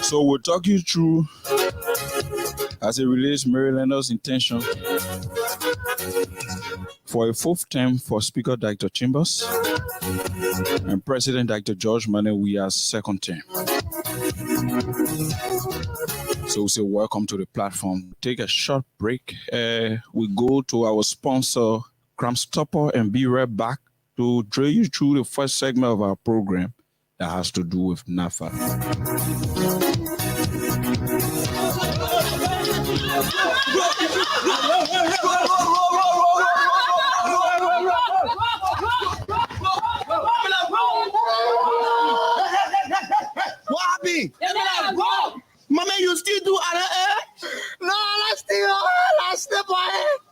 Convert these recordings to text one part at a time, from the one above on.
So we'll talk you through as it relates Marylanders' intention for a fourth term for Speaker Dr. Chambers and President Dr. George Manewia's second term. So we say welcome to the platform. Take a short break. We go to our sponsor, Cram Stopper, and be right back to drill you through the first segment of our program that has to do with NAFA. What happened? Mama, you still do No, let's still boy.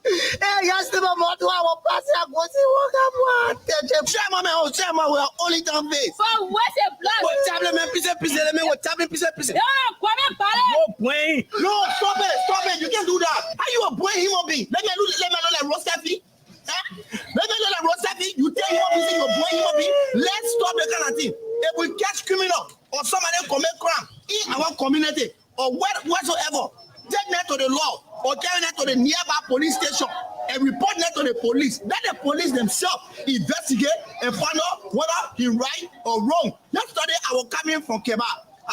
Hey, yes, the mama to our party. I go see what I'm Share mama, we are only down face. For what's a blood? What tablet, man, piece. What tablet, piece. No, Boy. No, stop it. You can't do that. How you a boy human being? Let me know like Rostafi. Let me know like Rostafi. You tell human being you're boy human being. Let's stop the kind of thing. If we catch criminal or somebody commit crime in our community or whatsoever, take that to the law or carry that to the nearby police station and report that to the police. Let the police themselves investigate and find out whether he right or wrong. Yesterday, I was coming from Keba.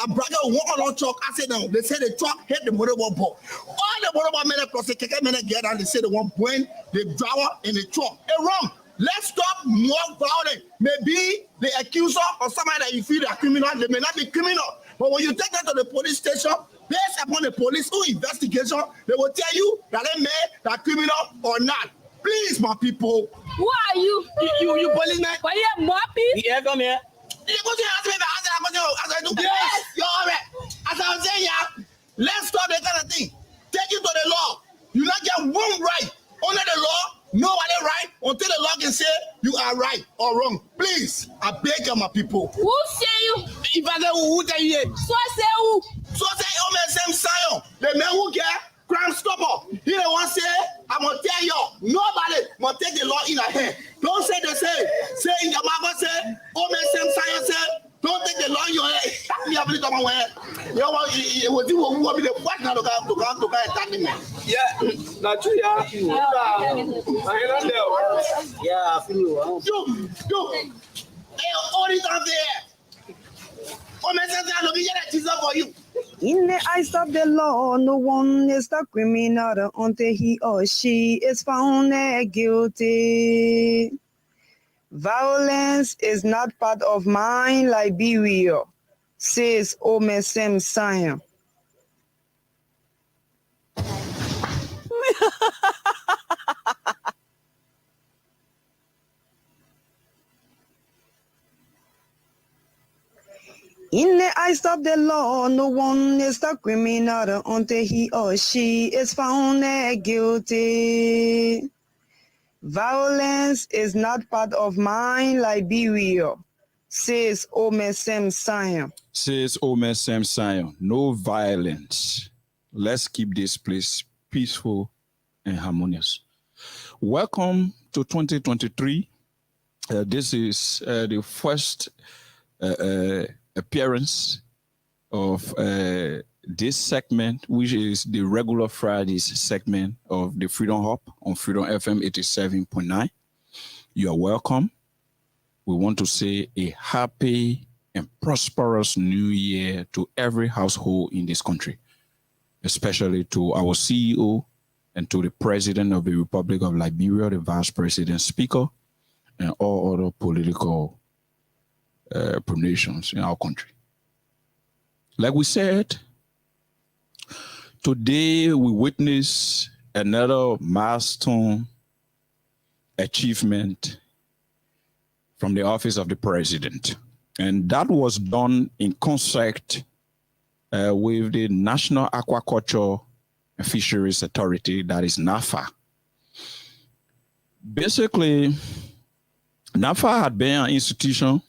A brother walk on truck. I said, no, they said the truck hit the motorboat ball. All the motorboat men across the Keke men get and they said the one point the driver in the truck. It's wrong. Let's stop more violence. Maybe the accuser or somebody that you feel are criminal, they may not be criminal. But when you take that to the police station, based upon the police investigation, they will tell you that they made that criminal or not. Please, my people. Who are you? You policeman? Why you moppy? Yeah, come here. You go to ask me as I do. Yes, you're all right. As I was saying, yeah, let's stop that kind of thing. Take it to the law. You not get one right under the law. Nobody right until the law can say you are right or wrong. Please, I beg you, my people. Who say you? If I say who tell you? So say who? So say same Zion. The man who get Crime Stopper. He the one say, I'm gonna tell you, nobody must take the law in a hand. Don't say the same. Say in your mouth say, same Zion say, don't take the law in your hand. You have to come away. You want to be the what now to attack me. Yeah, not true. Yeah, I feel you. You. Hey, all this out there. For you. In the eyes of the law, no one is the criminal until he or she is found guilty. Violence is not part of my Liberia, says Omesem Zion. In the eyes of the law, no one is the criminal until he or she is found guilty. Violence is not part of my Liberia, says Omesem Zion. Says Omesem Zion. No violence. Let's keep this place peaceful and harmonious. Welcome to 2023. This is the first appearance of this segment, which is the regular Fridays segment of the Freedom Hub on Freedom FM 87.9. You are welcome. We want to say a happy and prosperous new year to every household in this country, especially to our CEO and to the President of the Republic of Liberia, the Vice President, Speaker, and all other political nations in our country. Like we said, today we witness another milestone achievement from the office of the president. And that was done in concert with the National Aquaculture and Fisheries Authority, that is NAFA. Basically, NAFA had been an institution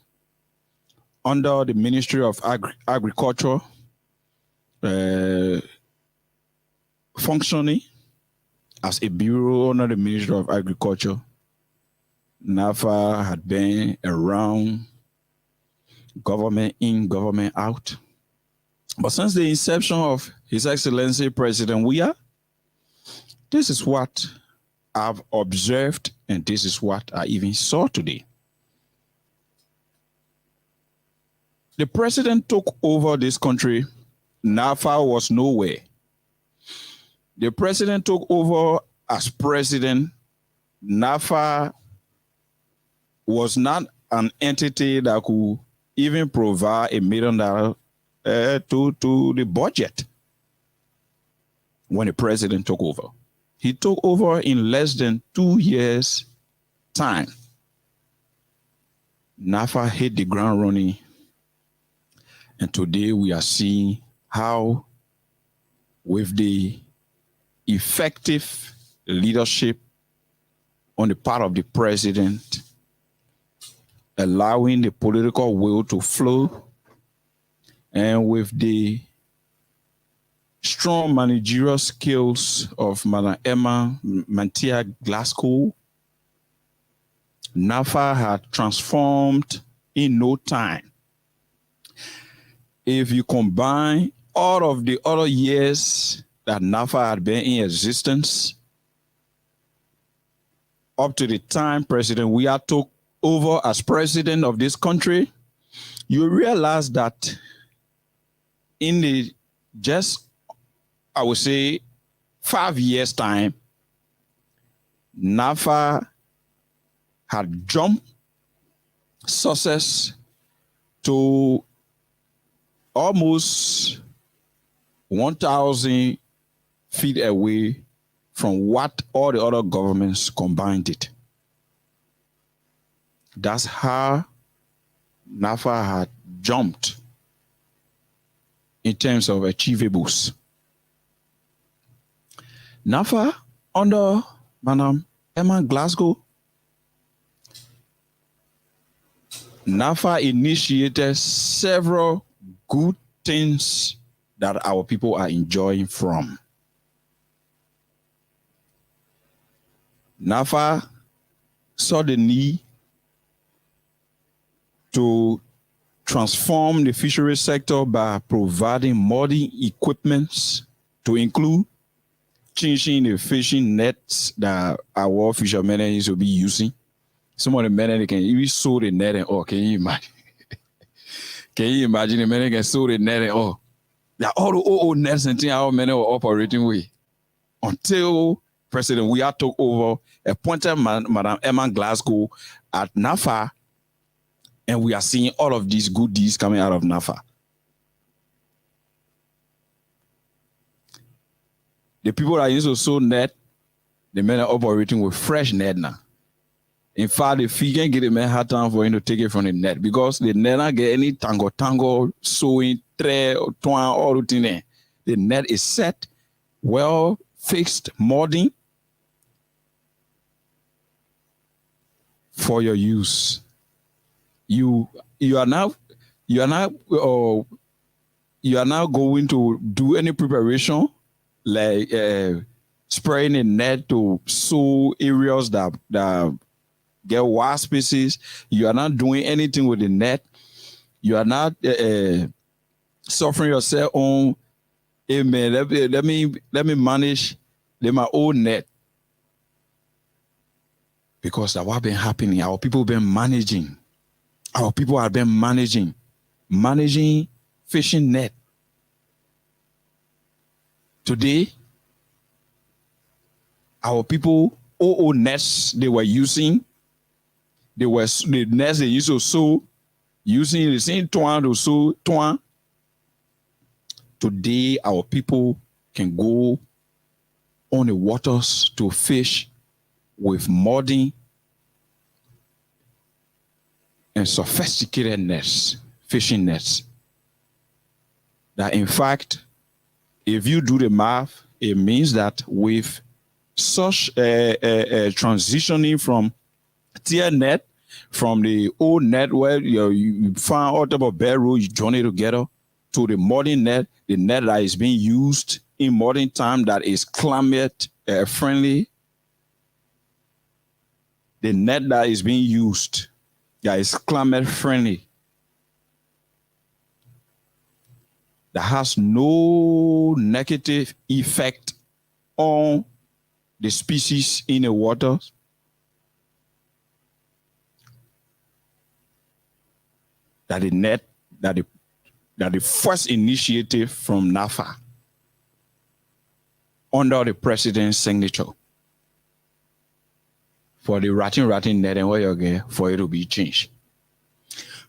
under the Ministry of Agriculture, functioning as a bureau under the Ministry of Agriculture. NAFA had been around, government in, government out. But since the inception of His Excellency President Weah, this is what I've observed, and this is what I even saw today. The president took over this country. NAFA was nowhere. The president took over as president. NAFA was not an entity that could even provide $1 million to the budget when the president took over. He took over in less than 2 years' time. NAFA hit the ground running. And today we are seeing how, with the effective leadership on the part of the president, allowing the political will to flow, and with the strong managerial skills of Madam Emma Mantia Glasgow, NAFA had transformed in no time. If you combine all of the other years that NAFA had been in existence, up to the time President Weah took over as president of this country, you realize that in the just, I would say, 5 years' time, NAFA had jumped success to almost 1,000 feet away from what all the other governments combined did. That's how NAFA had jumped in terms of achievables. NAFA, under Madam Emma Glasgow, NAFA initiated several good things that our people are enjoying from. NAFA saw the need to transform the fishery sector by providing modern equipment to include changing the fishing nets that our fishermen used to be using. Some of the men they can even sew the net and all. Can you imagine? Can you imagine the men can sew the net and all? Yeah, all the old nets and things our men were operating with until President Weah took over, appointed Madam Emma Glasgow at NAFA, and we are seeing all of these good deeds coming out of NAFA. The people that used to sew net, the men are operating with fresh net now. In fact, if you can get a man hard time for him to take it from the net, because the net not get any tango, sewing, thread, or twine, all the thing. The net is set, well fixed, modern for your use. You are now going to do any preparation like spraying a net to sow areas that get wild species. You are not doing anything with the net. You are not suffering yourself on, hey man, let me manage my own net. Because that's what been happening. Our people been managing. Our people have been managing fishing net. Today, our people, all nets they were using, the nets they used to sew, using the same twine to sew twine. Today, our people can go on the waters to fish with modern and sophisticated nets, fishing nets. That in fact, if you do the math, it means that with such transitioning from tier net, from the old net where you find all type of barrel, you join it together, to the modern net, the net that is being used in modern time that is climate friendly. The net that is being used that is climate friendly. that has no negative effect on the species in the waters. That the first initiative from NAFA under the president's signature for the ratting net and what you get for it to be changed.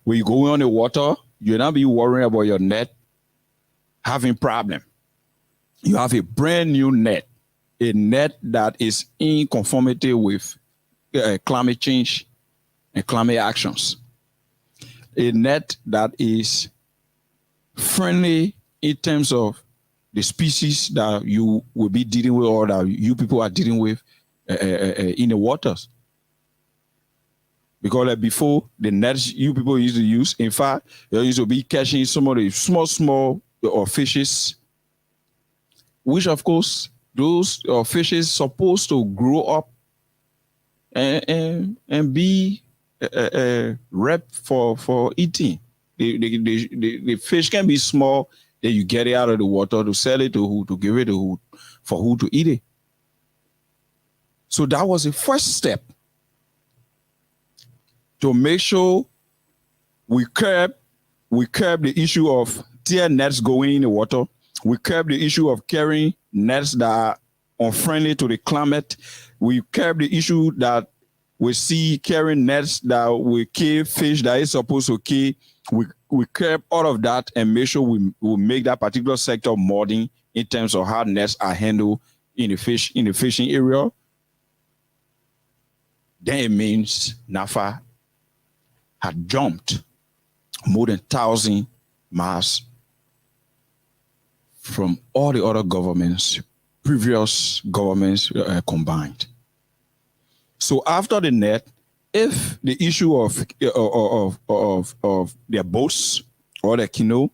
When you go on the water, you'll not be worrying about your net having problem. You have a brand new net, a net that is in conformity with climate change and climate actions. A net that is friendly in terms of the species that you will be dealing with or that you people are dealing with in the waters. Because before, the nets you people used to use, in fact, you used to be catching some of the small fishes, which of course, those fishes supposed to grow up and be ripe for eating. The fish can be small, then you get it out of the water to sell it to who, to give it to who, for who to eat it. So that was the first step to make sure we curb the issue of tear nets going in the water. We curb the issue of carrying nets that are unfriendly to the climate. We curb the issue that we see carrying nets that will kill fish that is supposed to kill. We curb all of that and make sure we make that particular sector modern in terms of how nets are handled in the fishing area. Then it means NAFA had jumped more than 1,000 miles from all the other governments, previous governments combined. So after the net, if the issue of their boats or their canoe,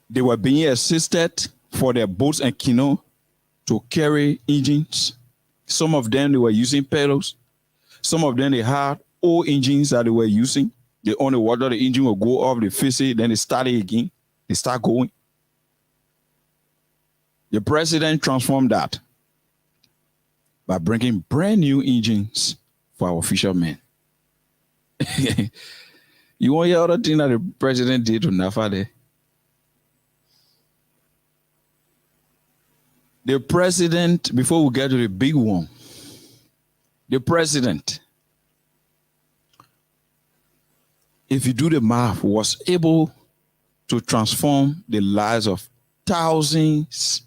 they were being assisted for their boats and canoe to carry engines. Some of them, they were using pedals. Some of them, they had old engines that they were using. They on the water, the engine will go off, they fix it, then they start it again. They start going. The president transformed that by bringing brand new engines for our fishermen. You want to hear other thing that the president did to NAFA there? The president, before we get to the big one, the president, if you do the math, was able to transform the lives of thousands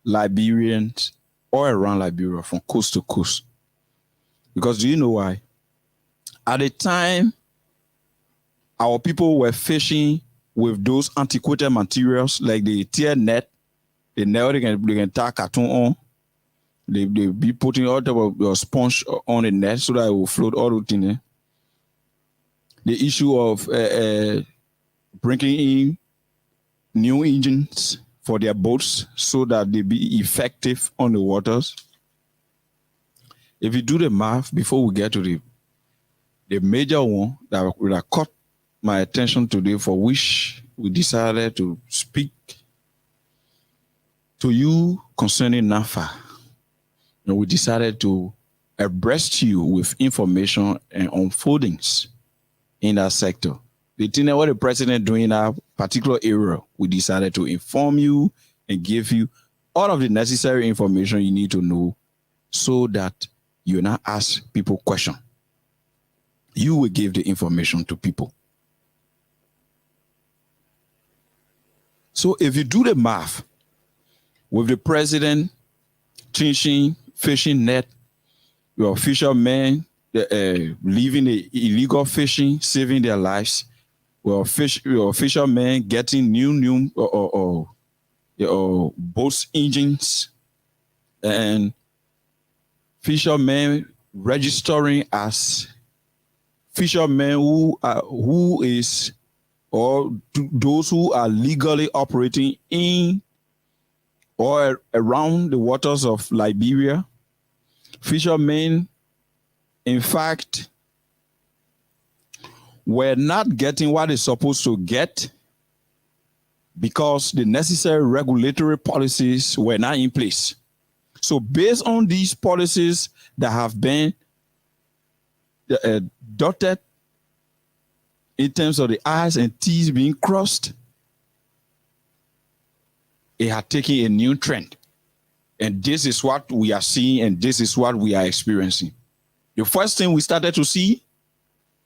Liberians all around Liberia from coast to coast. Because do you know why? At the time, our people were fishing with those antiquated materials like the tear net, the net they can tie cartoon on. They be putting all type of sponge on the net so that it will float all the thing. The issue of bringing in new engines for their boats so that they be effective on the waters. If you do the math before we get to the major one that caught my attention today, for which we decided to speak to you concerning NAFA, and we decided to abreast you with information and unfoldings in that sector. The thing that what the president doing in that particular area, we decided to inform you and give you all of the necessary information you need to know so that you not ask people questions. You will give the information to people. So if you do the math with the president changing fishing net, your fishermen leaving the illegal fishing, saving their lives, your fishermen getting new boats engines, and fishermen registering as fishermen who is or those who are legally operating in or around the waters of Liberia. Fishermen, in fact, were not getting what they're supposed to get because the necessary regulatory policies were not in place. So based on these policies that have been dotted in terms of the I's and T's being crossed, it had taken a new trend. And this is what we are seeing, and this is what we are experiencing. The first thing we started to see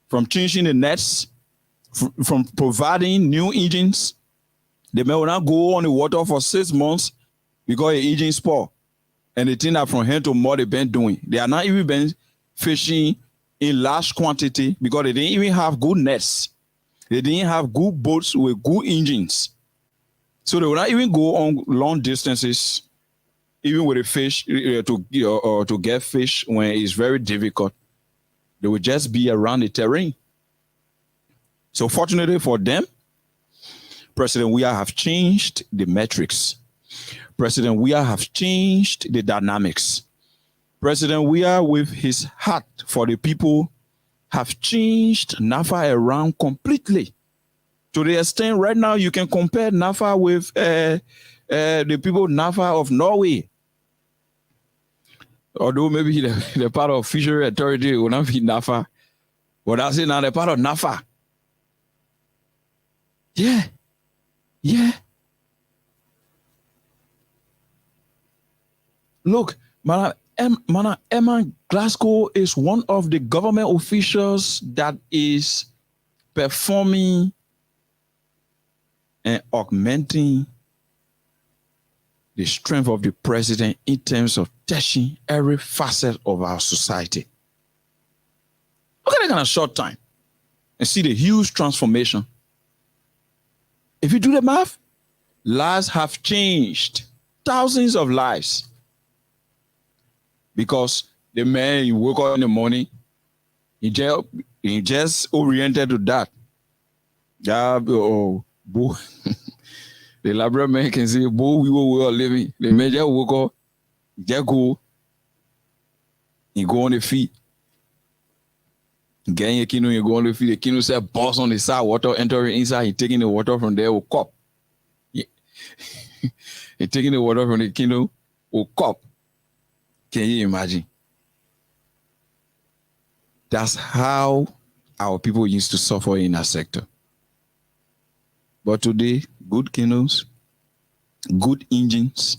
from changing the nets, from providing new engines, they may not go on the water for 6 months because the engine spoil. And the thing that from here to more they've been doing. They are not even been fishing in large quantity because they didn't even have good nets. They didn't have good boats with good engines. So they will not even go on long distances, even with the fish, to get fish when it's very difficult. They will just be around the terrain. So fortunately for them, President Weah have changed the metrics. President Weah have changed the dynamics. President Weah, with his heart for the people, have changed NAFA around completely. To the extent right now you can compare NAFA with the people NAFA of Norway. Although maybe the part of fishery authority will not be NAFA, but I say now the part of NAFA. Yeah. Look, Emma Glasgow is one of the government officials that is performing and augmenting the strength of the president in terms of touching every facet of our society. Look at that kind of short time and see the huge transformation. If you do the math, lives have changed. Thousands of lives. Because the man, he woke up in the morning, he just oriented to that. The Labrador man can say, "Bo, we were living." The man just woke up, just go, he go on the feet. Getting a canoe, you go on the feet. The canoe said, "Boss on the side, water entering inside." He taking the water from there with cup. He taking the water from the canoe with cup. Can you imagine? That's how our people used to suffer in our sector. But today, good canoes, good engines,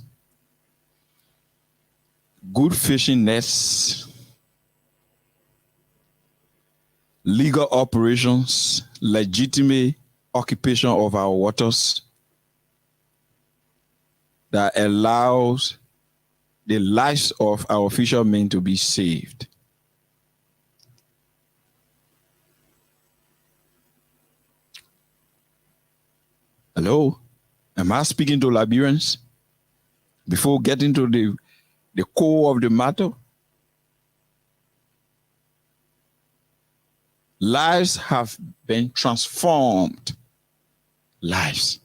good fishing nets, legal operations, legitimate occupation of our waters that allows the lives of our fishermen to be saved. Hello? Am I speaking to Liberians? Before getting to the core of the matter, lives have been transformed. Lives.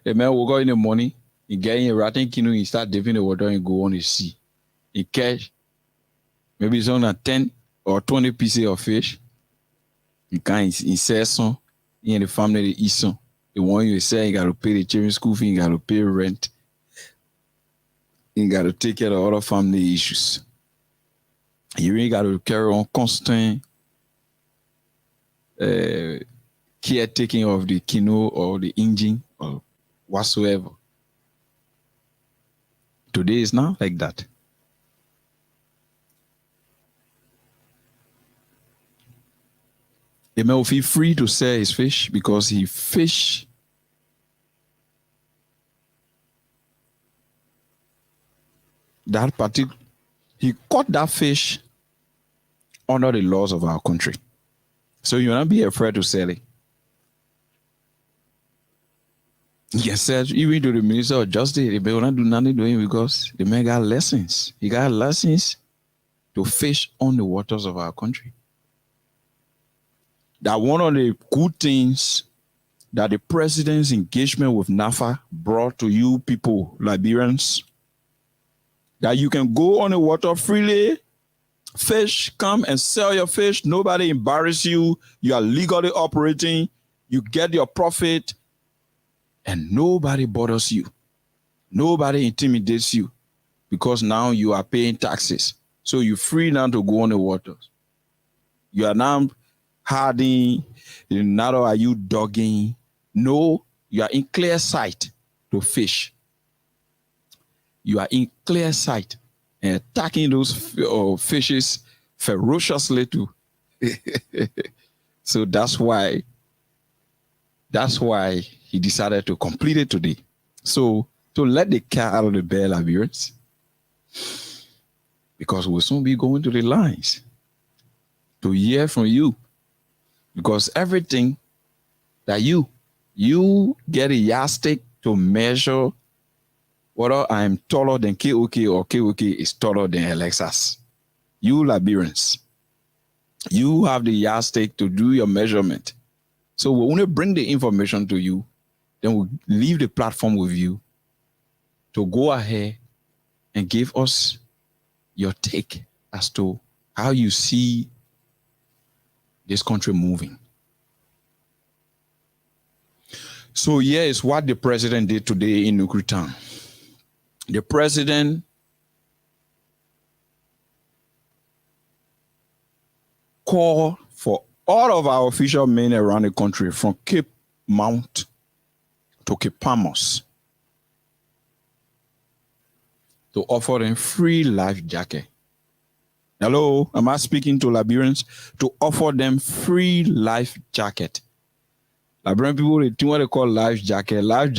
A man will go in the morning, he get in a ratting canoe, he start dipping the water and go on the sea. He catch maybe it's on a 10 or 20 pieces of fish. He can sell some. He and the family they eat some. The one you say you got to pay the children's school fee, you got to pay rent. You got to take care of other family issues. You really got to carry on constant caretaking of the canoe or the engine or whatsoever. Today is not like that. The man will feel free to sell his fish because he fish that particular, he caught that fish under the laws of our country. So you will not be afraid to sell it. You can sell even to the Minister of Justice, they will not do nothing to him because the man got lessons. He got lessons to fish on the waters of our country. That one of the good things that the president's engagement with NAFA brought to you people, Liberians, that you can go on the water freely Fish, come and sell your fish. Nobody embarrass you. You are legally operating. You get your profit. And nobody bothers you. Nobody intimidates you because now you are paying taxes. So you're free now to go on the waters. You are now herding. Not are you dogging. No, you are in clear sight to fish. You are in clear sight and attacking those fishes ferociously too. So that's why he decided to complete it today. So to let the cat out of the bag, Liberians, because we'll soon be going to the lines to hear from you. Because everything that you get a yardstick to measure whether I'm taller than KOK or KOK is taller than Alexas. You Liberians, you have the yardstick to do your measurement. So we want to bring the information to you, then we'll leave the platform with you to go ahead and give us your take as to how you see this country moving. So here is what the president did today in Nukritan. The president called for all of our official men around the country from Cape Mount to Cape Palmas to offer them free life jacket. Hello, am I speaking to Liberians? To offer them free life jacket. Liberian people, they think what they call life jacket. Life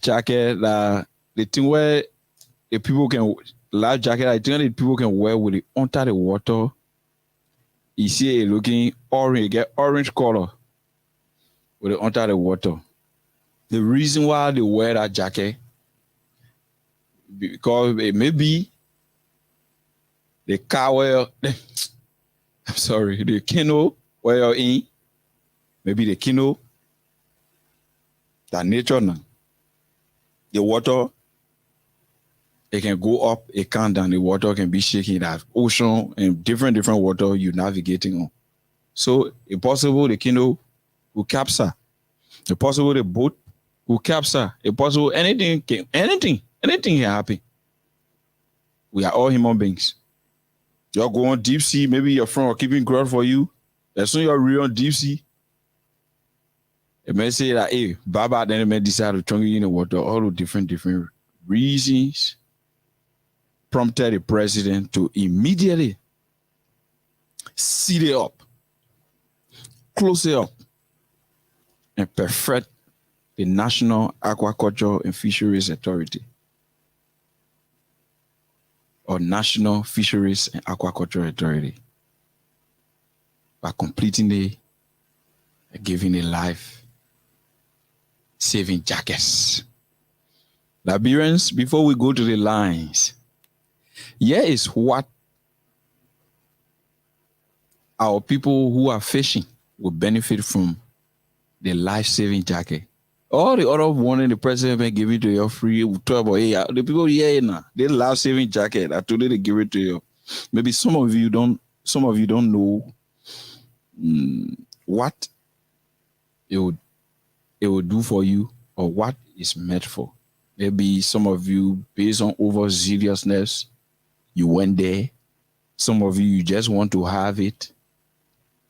jacket, the thing where the people can, life jacket, I think the people can wear with it under the water. You see it looking orange, you get orange color with it under the water. The reason why they wear that jacket, because it may be the car where, the canoe where you're in, maybe the canoe, that nature now. The water, it can go up, it can down, the water can be shaking, that ocean and different water you're navigating on. So it's possible the canoe will capsize. It's possible the boat will capsize. It's possible anything can happen. We are all human beings. You're going deep sea, maybe your friend are keeping guard for you. As soon as you're real on deep sea, it may say that, hey, Baba, then it may decide to throw you in the water. All the different reasons prompted the president to immediately seal it up, close it up, and perfect the National Aquaculture and Fisheries Authority, or National Fisheries and Aquaculture Authority, by completing the giving a life saving jackets. Liberians, before we go to the lines, here is what our people who are fishing will benefit from the life-saving jacket. All the other warning the president may give it to you free. We talk about, hey, the people here now, they life-saving jacket. I told you they give it to you. Maybe some of you don't know what it would do for you or what it's meant for. Maybe some of you, based on overzealousness, you went there. Some of you just want to have it.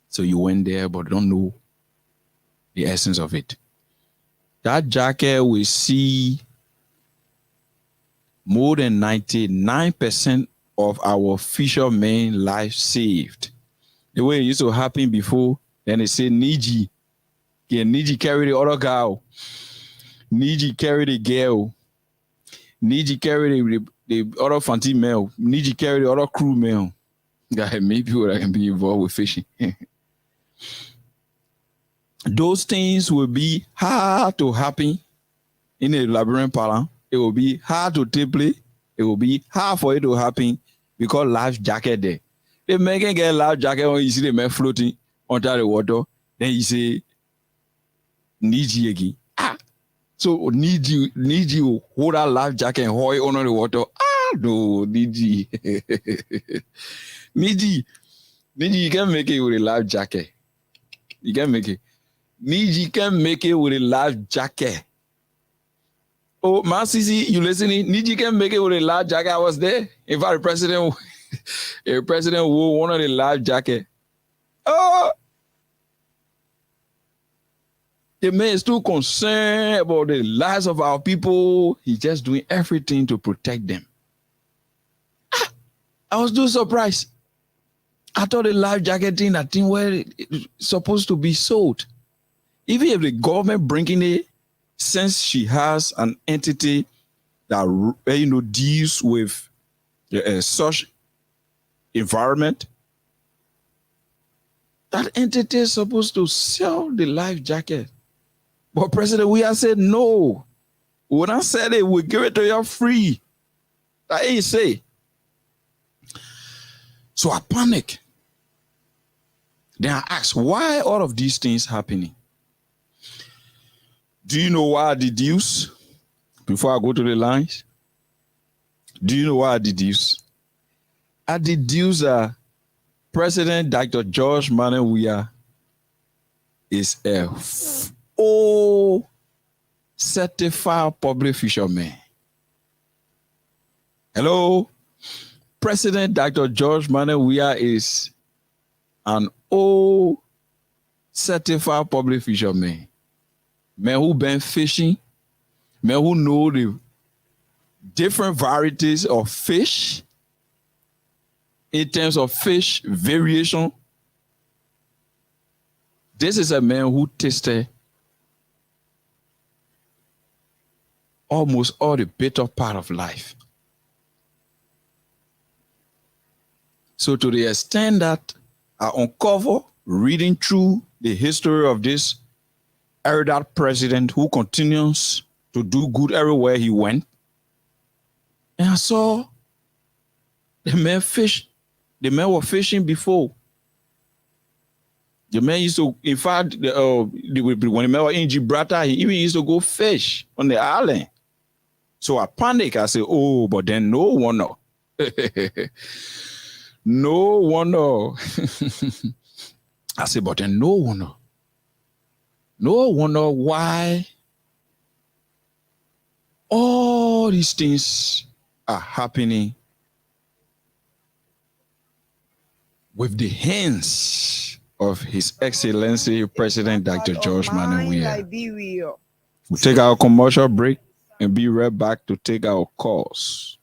So you went there but don't know the essence of it. That jacket will see more than 99% of our fishermen lives saved. The way it used to happen before, then they say Niji. Can Niji carry the other guy? Niji carry the girl. Niji carry the other fancy male. Niji carry the other crew male. There may people that can be involved with fishing. Those things will be hard to happen in a Liberian parlance. It will be hard to take place. It will be hard for it to happen because life jacket there. They make it get a life jacket when you see the man floating under the water. Then you say, need you again. So need you hold that life jacket and hold it under the water. No, Niji. Niji, you can make it with a life jacket. You can make it. Niji can make it with a life jacket. Oh, Masisi, you listening? Niji can make it with a life jacket. I was there. In fact, the president wore one of the life jacket. Oh, the man is too concerned about the lives of our people. He's just doing everything to protect them. I was too surprised. I thought the life jacket thing, that thing where it's supposed to be sold. Even if the government bringing it, since she has an entity that deals with such environment, that entity is supposed to sell the life jacket. But President, we have said no. When I said it, we give it to you free. That ain't say. So I panic. Then I ask, why all of these things happening? Do you know why I deduce? Before I go to the lines, do you know why I deduce? I deduce President Dr. George Manuel Weah is a full certified public fisherman. Hello? President Dr. George Manuel Weah is an old certified public fisherman. Man who been fishing, man who know the different varieties of fish in terms of fish variation. This is a man who tasted almost all the bitter part of life. So to the extent that I uncover, reading through the history of this erudite president who continues to do good everywhere he went, and I saw the man fish. The man were fishing before. The man used to, in fact, when the man was in Gibraltar, he even used to go fish on the island. So I panic. I say, oh, but then no wonder. No wonder. I say, but then no wonder. No wonder why all these things are happening with the hands of His Excellency President Dr. George Manuel Weah. We'll take our commercial break and be right back to take our calls.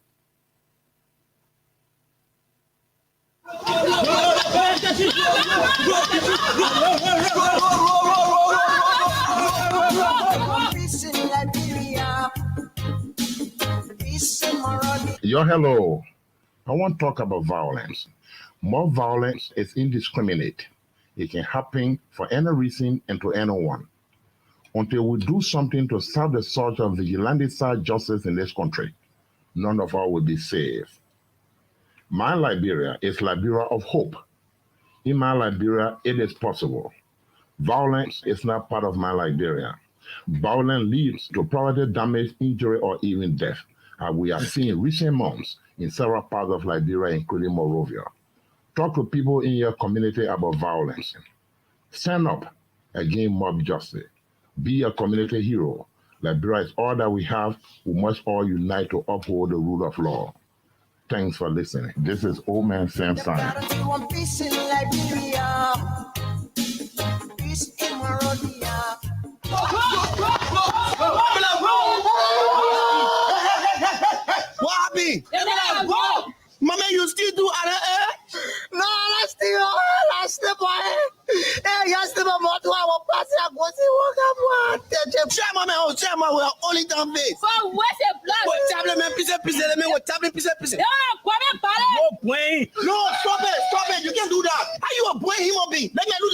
Yo, hello. I want to talk about violence. More violence is indiscriminate. It can happen for any reason and to anyone. Until we do something to stop the surge of vigilante-side justice in this country, none of us will be safe. My Liberia is Liberia of hope. In my Liberia, it is possible. Violence is not part of my Liberia. Violence leads to property damage, injury, or even death, as we have seen in recent months in several parts of Liberia, including Monrovia. Talk to people in your community about violence. Stand up against mob justice. Be a community hero. Liberia is all that we have. We must all unite to uphold the rule of law. Thanks for listening. This is Old Man Sam Stein. Peace in Liberia. Peace in Monrovia. What happened? Mama, you still do other No, let's still boy. Hey, you still more to our party. I go see what I'm Chairman, we are only down face. For what's a blood? What tablet, man, piece. Let me what tablet, piece. No, Boy. No, stop it. You can't do that. How you a boy human being? Let me know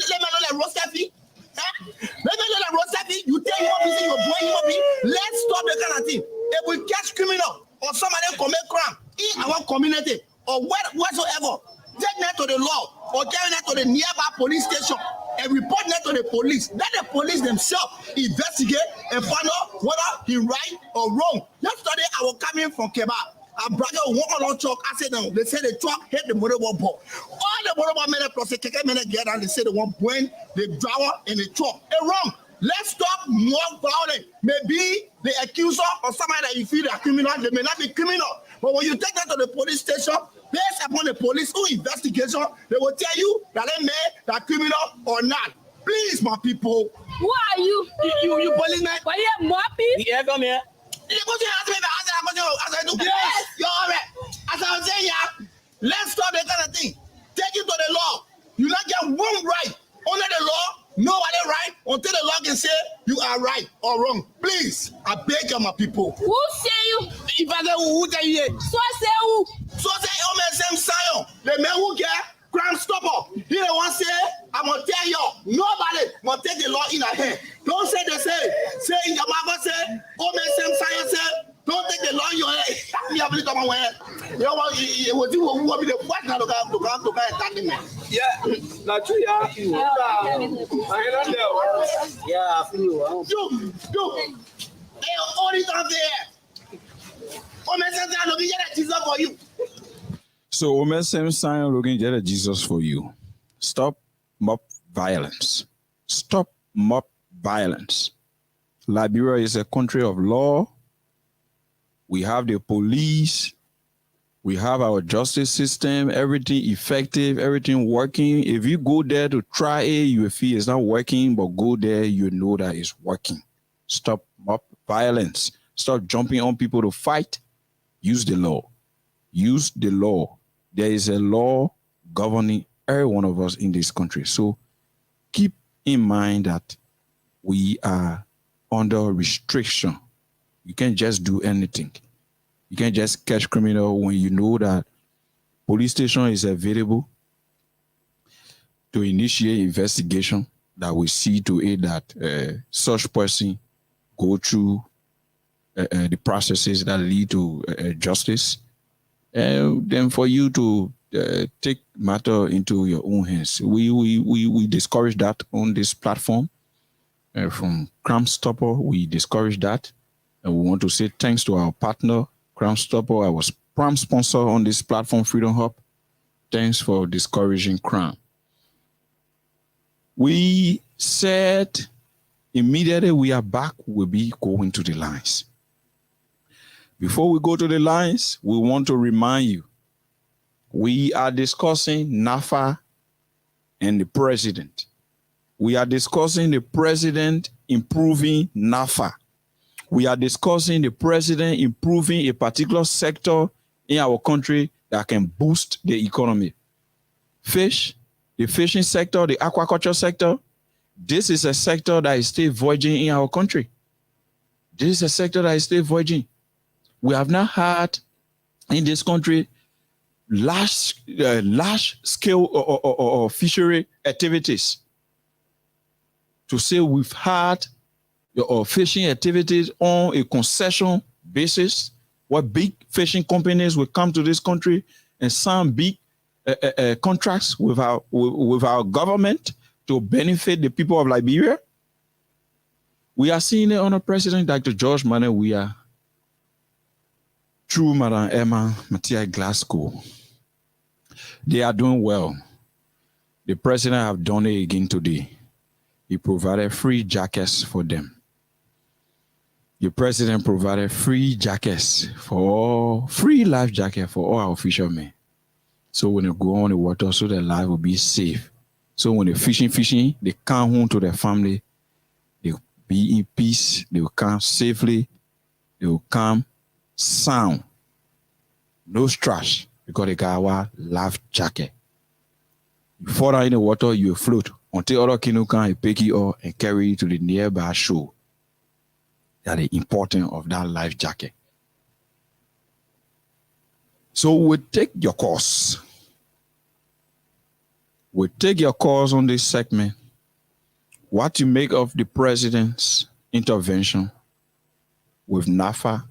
like Rostafi. Let me know like Rostafi. You tell human being you're a boy human being. Let's stop the kind of thing. If we catch criminal or somebody commit crime in our community or whatsoever, take that to the law or carry that to the nearby police station and report that to the police. Let the police themselves investigate and find out whether he right or wrong. Yesterday, I was coming from Kebab. I brought one on truck. I said, no, they said the truck hit the motorboat ball. All the motorboat men plus the keke men get and they said they want point the driver in the truck. It's wrong. Let's stop more violence. Maybe the accuser or somebody that you feel they are criminal, they may not be criminal. But when you take them to the police station, based upon the police investigation, they will tell you that they may that criminal or not. Please, my people. Who are you? You policeman. Why you moppy? Yeah, come here. You go to ask me as I do. Yes, you're all right. As I was saying, yeah, let's stop that kind of thing. Take it to the law. You not get one right under the law. Nobody right until the law can say you are right or wrong. Please, I beg you, my people. Who say you? If I say who tell you, So say who? so say oh man, same Zion. The man who get crime stopper. He the one say, I'm gonna tell you, nobody gonna take the law in a hand. Don't say they say in your mouth say, oh man, same Zion say. Don't take the law in your head. Me have little man. You want you will be the first now to come attack me. Yeah, not true, yeah. I don't know. Yeah, I feel you. You. They are all it on there. Oh man, say that looking at Jesus for you. So, Omer same sign looking at Jesus for you. Stop mob violence. Stop mob violence. Liberia is a country of law. We have the police. We have our justice system, everything effective, everything working. If you go there to try it, you will feel it's not working, but go there, you know that it's working. Stop mob violence. Stop jumping on people to fight. Use the law. Use the law. There is a law governing every one of us in this country. So keep in mind that we are under restriction. You can't just do anything. You can't just catch criminal when you know that police station is available to initiate investigation that will see to it that such person go through the processes that lead to justice. And then for you to take matter into your own hands. We discourage that on this platform. From Crime Stopper, we discourage that. And we want to say thanks to our partner, Crime Stopper. I was prime sponsor on this platform, Freedom Hub. Thanks for discouraging crime. We said immediately we are back, we'll be going to the lines. Before we go to the lines, we want to remind you, we are discussing NAFA and the president. We are discussing the president improving NAFA. We are discussing the president improving a particular sector in our country that can boost the economy. Fish, the fishing sector, the aquaculture sector, this is a sector that is still voyaging in our country. This is a sector that is still voyaging. We have not had in this country large scale or fishery activities. To say we've had fishing activities on a concession basis, where big fishing companies will come to this country and sign big contracts with our government to benefit the people of Liberia. We are seeing it under President Dr. George Manneh Weah, through Madam Emma Mathias Glasgow. They are doing well. The president have done it again today. He provided free jackets for them. The president provided free jackets free life jacket for all our fishermen. So when they go on the water, so their life will be safe. So when they're fishing, they come home to their family. They'll be in peace. They will come safely. They will come sound. No trash, because they got our life jacket. You fall down in the water, you float until other canoe can pick you up and carry you to the nearby shore. That is the importance of that life jacket. So we'll take your course. We'll take your course on this segment. What you make of the president's intervention with NAFA,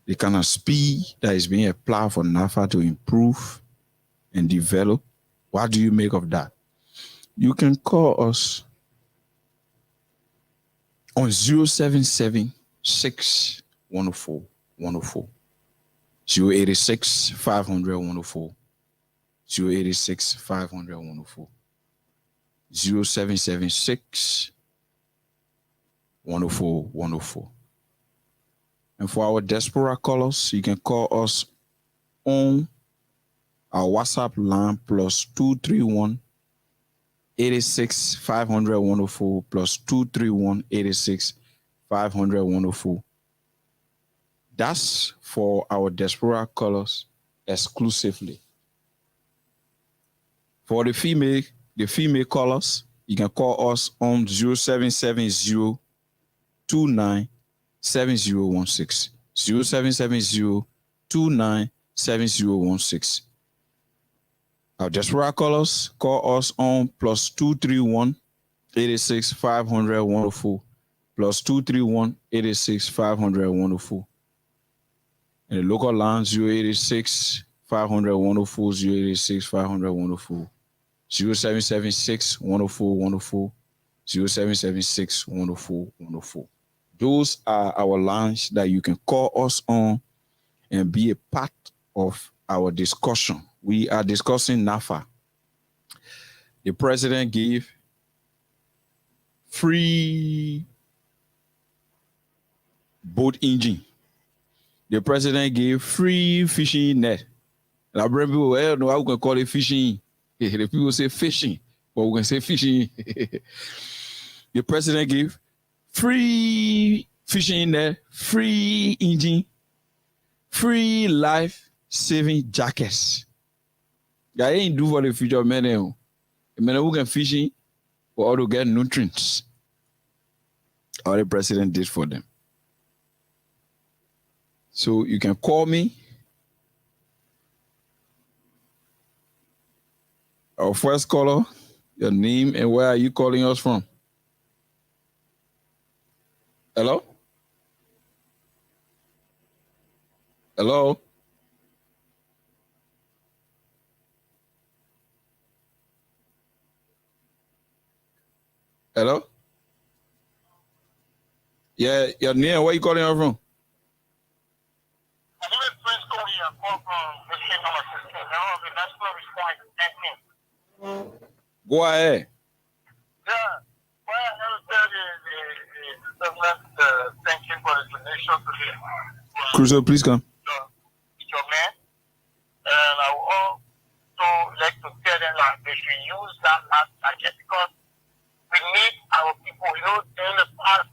the kind of speed that is being applied for NAFA to improve and develop. What do you make of that? You can call us on 077-614-104. 086 500 104. 086 500 104. 0776 104 104. And for our diaspora callers, you can call us on our WhatsApp line plus 231 86 500 104 plus 231 86 500 104. That's for our diaspora callers exclusively. For the female callers, you can call us on 0770 29 7016. 0770 29 7016. Our diaspora callers, call us on plus 231 86 500 104 plus 231 86 500 104. And the local line 086 500 104 086 500 104 0776 104 104 0776 104 104. Those are our lines that you can call us on and be a part of our discussion. We are discussing NAFA. The president gave free boat engine. The president gave free fishing net. And I bring people, I don't know how we can call it fishing. The people say fishing, but we can say fishing. The president gave free fishing net, free engine, free life-saving jackets. That ain't do for the future men. The men who can fishing for all to get nutrients. All the president did for them. So you can call me. Our first caller, your name and where are you calling us from? Hello? Hello? Hello? Yeah, your name, where are you calling us from? Go ahead. Yeah. Well, I never tell the government thank you for the donation today. Crusoe, please come. Your man. And I would also like to tell them that they should use that last target because we need our people, in the past,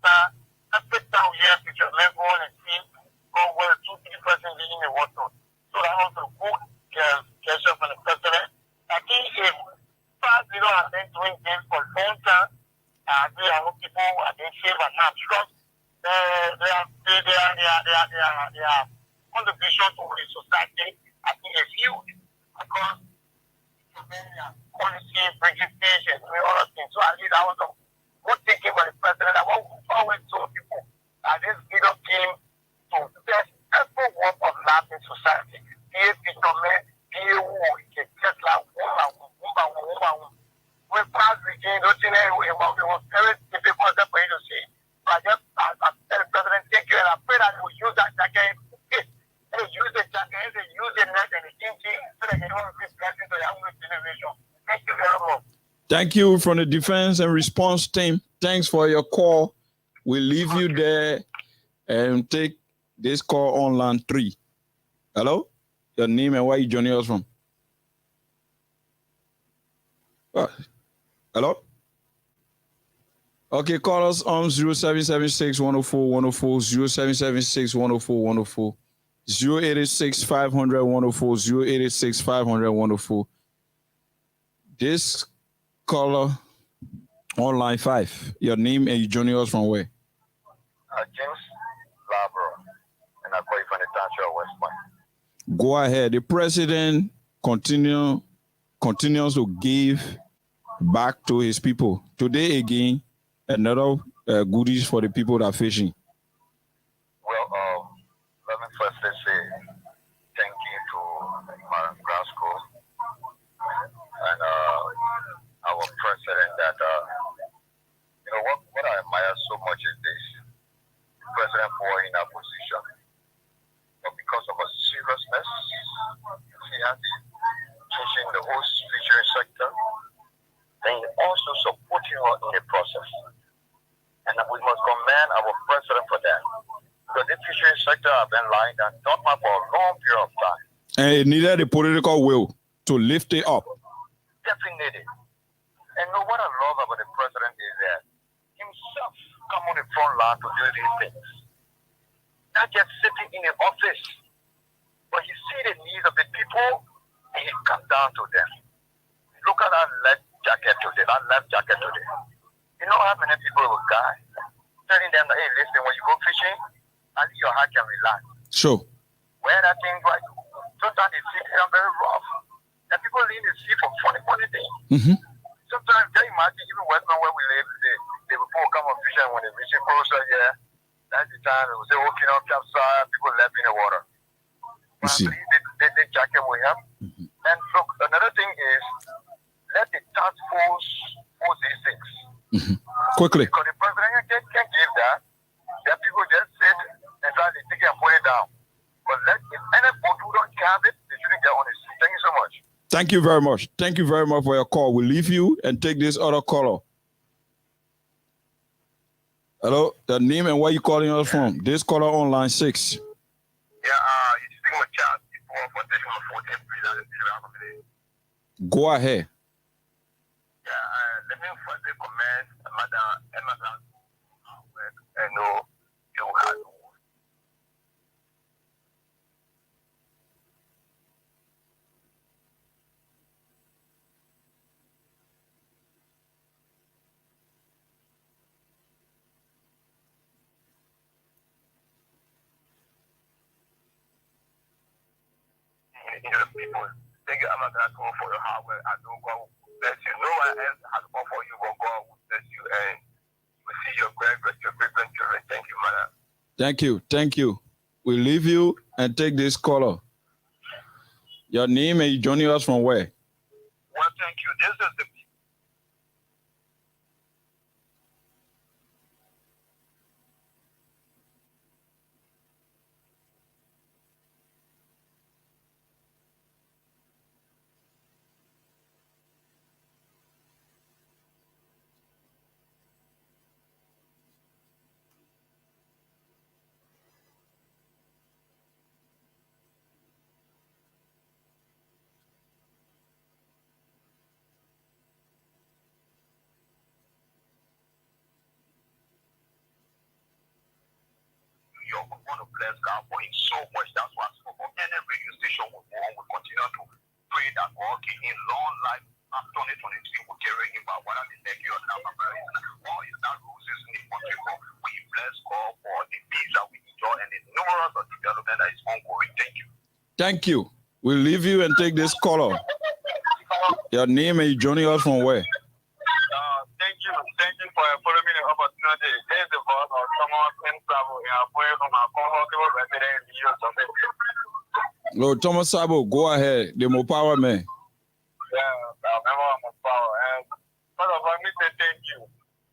every time we have to just go on and see, go where 2-3 persons in the water. So that was a good gesture from the president. I think if fast, have been doing this for a long time, we have people have been saved and now because their contribution to the society, I think, is huge because policy, bridging fish, and doing other things. So at least I was a good thinking by the president. I always told people that this leader came to test every work of life in society. Be a fisherman, be a woman, just like woman. We passed the game, it was very difficult for you to see. But I tell the president, thank you, and I pray that he will use that jacket. He will use the jacket, he will use the net and the engine so that he will be blessing to the young generation. Thank you very much. Thank you from the defense and response team. Thanks for your call. We'll leave you there and take this call on line 3. Hello? Your name and where you joining us from? Hello? Okay, call us on 0776 104 104, 0776 104 104, 086 500 104, 086 500 104. This caller on line 5. Your name and you joining us from where? James Labro, and I call you from the township of West Point. Go ahead. The president continues to give back to his people. Today again, another goodies for the people that are fishing. Well, let me firstly say thank you to Madam Grasco and our president that, what I admire so much is this. The president for in our position. But because of a serious mature in the process. And we must commend our president for that. Because the fishery sector have been lying down dormant for a long period of time. And it needed the political will to lift it up. Definitely. And know what I love about the president is that himself come on the front line to do these things. Not just sitting in the office, but he see the needs of the people and he come down to them. Look at that life jacket today. You know how many people will die? Telling them that, hey, listen, when you go fishing, at least your heart can relax. Sure. Where that thing right, sometimes the sea become very rough. And people leave the sea for funny things. Mm-hmm. Sometimes, can you imagine, even Western where we live, they will come on fishing when they reach closer, yeah. That's the time they will say, okay, now capsize, people left in the water. But I believe the jacket will help. Mm-hmm. And look, another thing is, let the task force post these things. Mm-hmm. Quickly. Because the president can't give that. That people just sit and try to take it and put it down. But if anybody who don't have it, they shouldn't get on it. Thank you so much. Thank you very much. Thank you very much for your call. We'll leave you and take this other caller. Hello, the name and where you calling us from? This caller on line 6. Yeah, you speaking with Charles. Go ahead. Yeah, let me first commend Madam Emma work and you had people. Thank you, I'm going to go for your hard work. I know God will bless you. No one else has come for you, but God will bless you. And we see your great grandchildren. Thank you, madam. Thank you. Thank you. We'll leave you and take this caller. Your name and you joining us from where? Well, thank you. This is the you're going to bless God for him so much. That's why I spoke on any radio station will continue to pray that God give him long life after 2023 will carry him by whether the neck or now, or is that roses in the country for we bless God for the peace that we enjoy and the numerous of development that is ongoing. Thank you. Thank you. We'll leave you and take this caller. Your name and you joining us from where? Thank you. Thank you for following me the opportunity. This is the voice of someone in travel in our way from our comfortable resident in the US of A. No, Thomas Sabo, go ahead. The more power man. Yeah, I remember I'm a power. And first of all, let me say thank you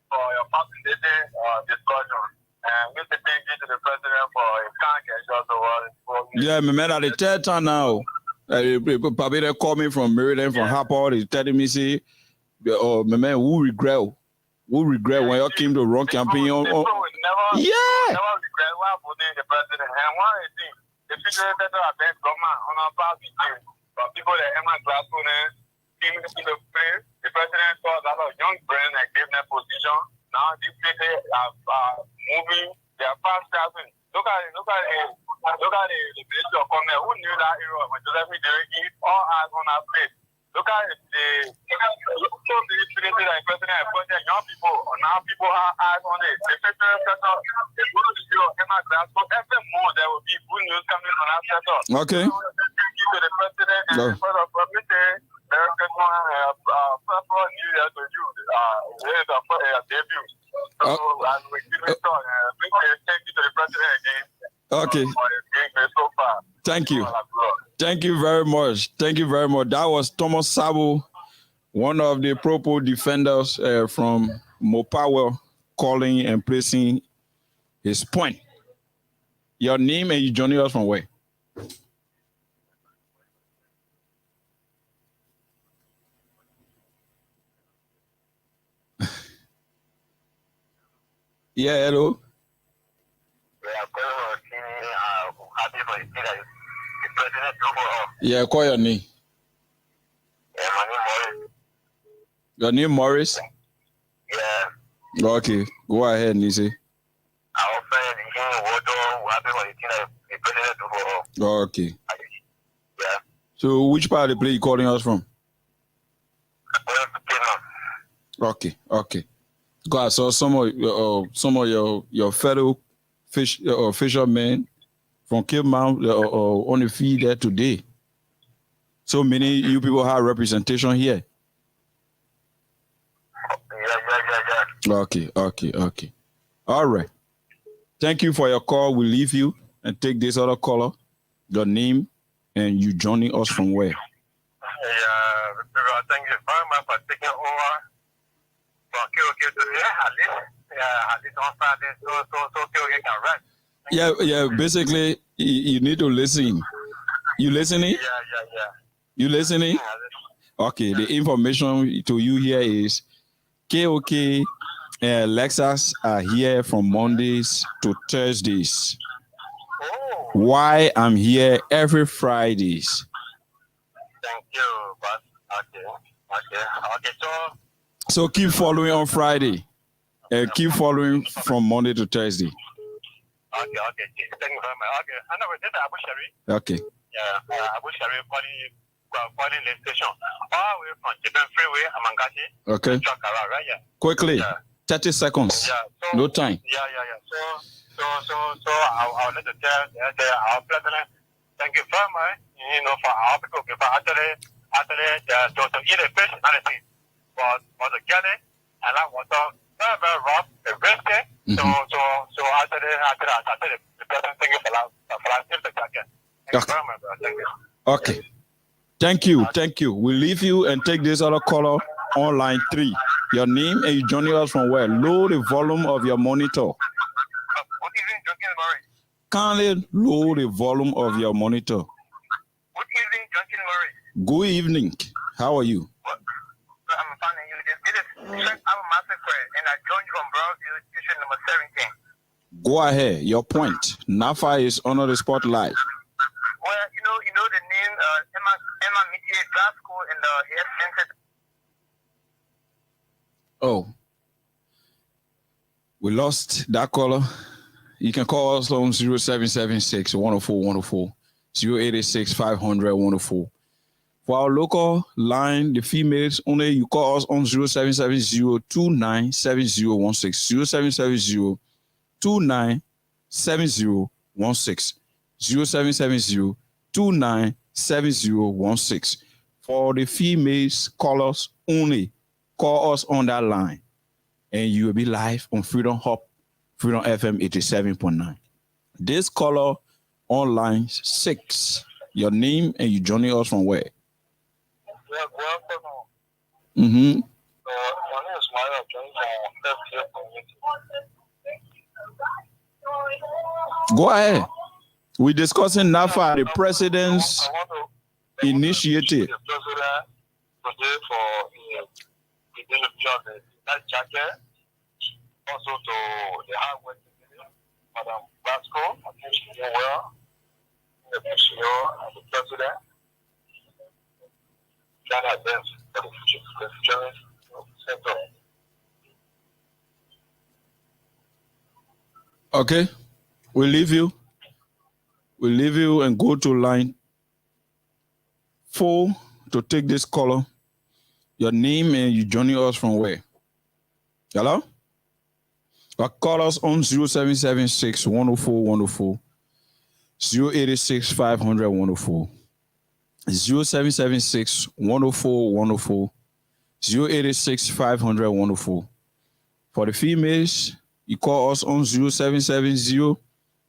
for your fascinating discussion. And we say thank you to the president for his kind gesture towards. Yeah, me met at the third time now. Probably they call me from Maryland, from Harper. He's telling me, see, oh, my man, who regret when you came to run campaign on? People will never regret why voting the president. And one of the things, the people that are best government on our party, but people that Emma Glassman came into the place, the president saw that a young brain and gave them position. Now these people are moving, they are fast traveling. Look at the village of Conner. Who knew that era when Joseph did all eyes on our place? Look at the so many places that president appointed young people, now people have eyes on it. The federal sector is going to show Emma Glass. So every month there will be good news coming on our sector. Okay. So, thank you to the president and the president of the Merry Christmas and first New Year to you. This is a debut. So, and we keep it on. Thank you to the president again. Okay. So far. Thank you. Thank you very much. Thank you very much. That was Thomas Sabo, one of the pro defenders from Mopower, calling and placing his point. Your name and you joining us from where? Yeah, hello. Happy for the president overall. Yeah, call your name. Yeah, my name Morris. Your name Morris? Yeah. Okay, go ahead, Nisi. Our friend in Water, happy for the president overall. Okay. Yeah. So which part of the play you calling us from? Okay, okay. God, so some of your fellow fishermen from Cape Mount on the field there today. So many you people have representation here. Yeah. Okay. All right. Thank you for your call. We leave you and take this other caller, your name, and you joining us from where? Yeah, thank you very much for taking over from KOK today. At least on Friday, so KOK can rest. Yeah. Basically, you need to listen. You listening? Yeah. You listening? Okay. The information to you here is KOK and Lexus are here from Mondays to Thursdays. Oh. Why I'm here every Fridays. Thank you, boss. Okay. So keep following on Friday. Keep following from Monday to Thursday. Okay. Thank you very much. Okay. I know this is Abu Shari. Okay. Yeah, Abu Shari calling the station. All the way from Japan Freeway, Amangashi. Okay. Right? Yeah. Quickly. Yeah. 30 seconds. Yeah. So, no time. Yeah. So I'll let you tell our president. Thank you very much. For our people, actually, to eat a fish, anything, for the get it, and that was very rough, very risky. So actually, the president, thank you for that jacket. Thank you very much, bro. Thank you. Okay. Thank you. We leave you and take this other caller on line 3. Your name and you joining us from where? Lower the volume of your monitor. Good evening, Junkin Murray. Kindly lower the volume of your monitor. Good evening, Junkin Murray. Good evening. How are you? I'm fine. This is I'm a master friend, and I joined you from Brownsville, station number 17. Go ahead. Your point. NAFA is under the spotlight. Well, you know the name Emma Mitier Glasgow in the Center. Oh, we lost that caller. You can call us on 0776 104 104, 0886 500 104. For our local line, the females only, you call us on 0770 297016, 0770 297016, 0770 297016. For the females, call us only. Call us on that line, and you will be live on Freedom Hub, Freedom FM 87.9. This caller on line 6. Your name and you joining us from where? Yeah, Mm-hmm. my name is Mario. Go ahead. We're discussing NAFA, the president's initiative. The president today for that jacket, also to the hard work Madam Vasco, I think she's doing well, the PCO and the president. Can advance for the future of the center. Okay, we'll leave you and go to line 4 to take this caller. Your name and you joining us from where? Hello? Call us on 0776 104 104, 0886 500 104, 0776 104 104, 0886 500 104. For the females, you call us on 0770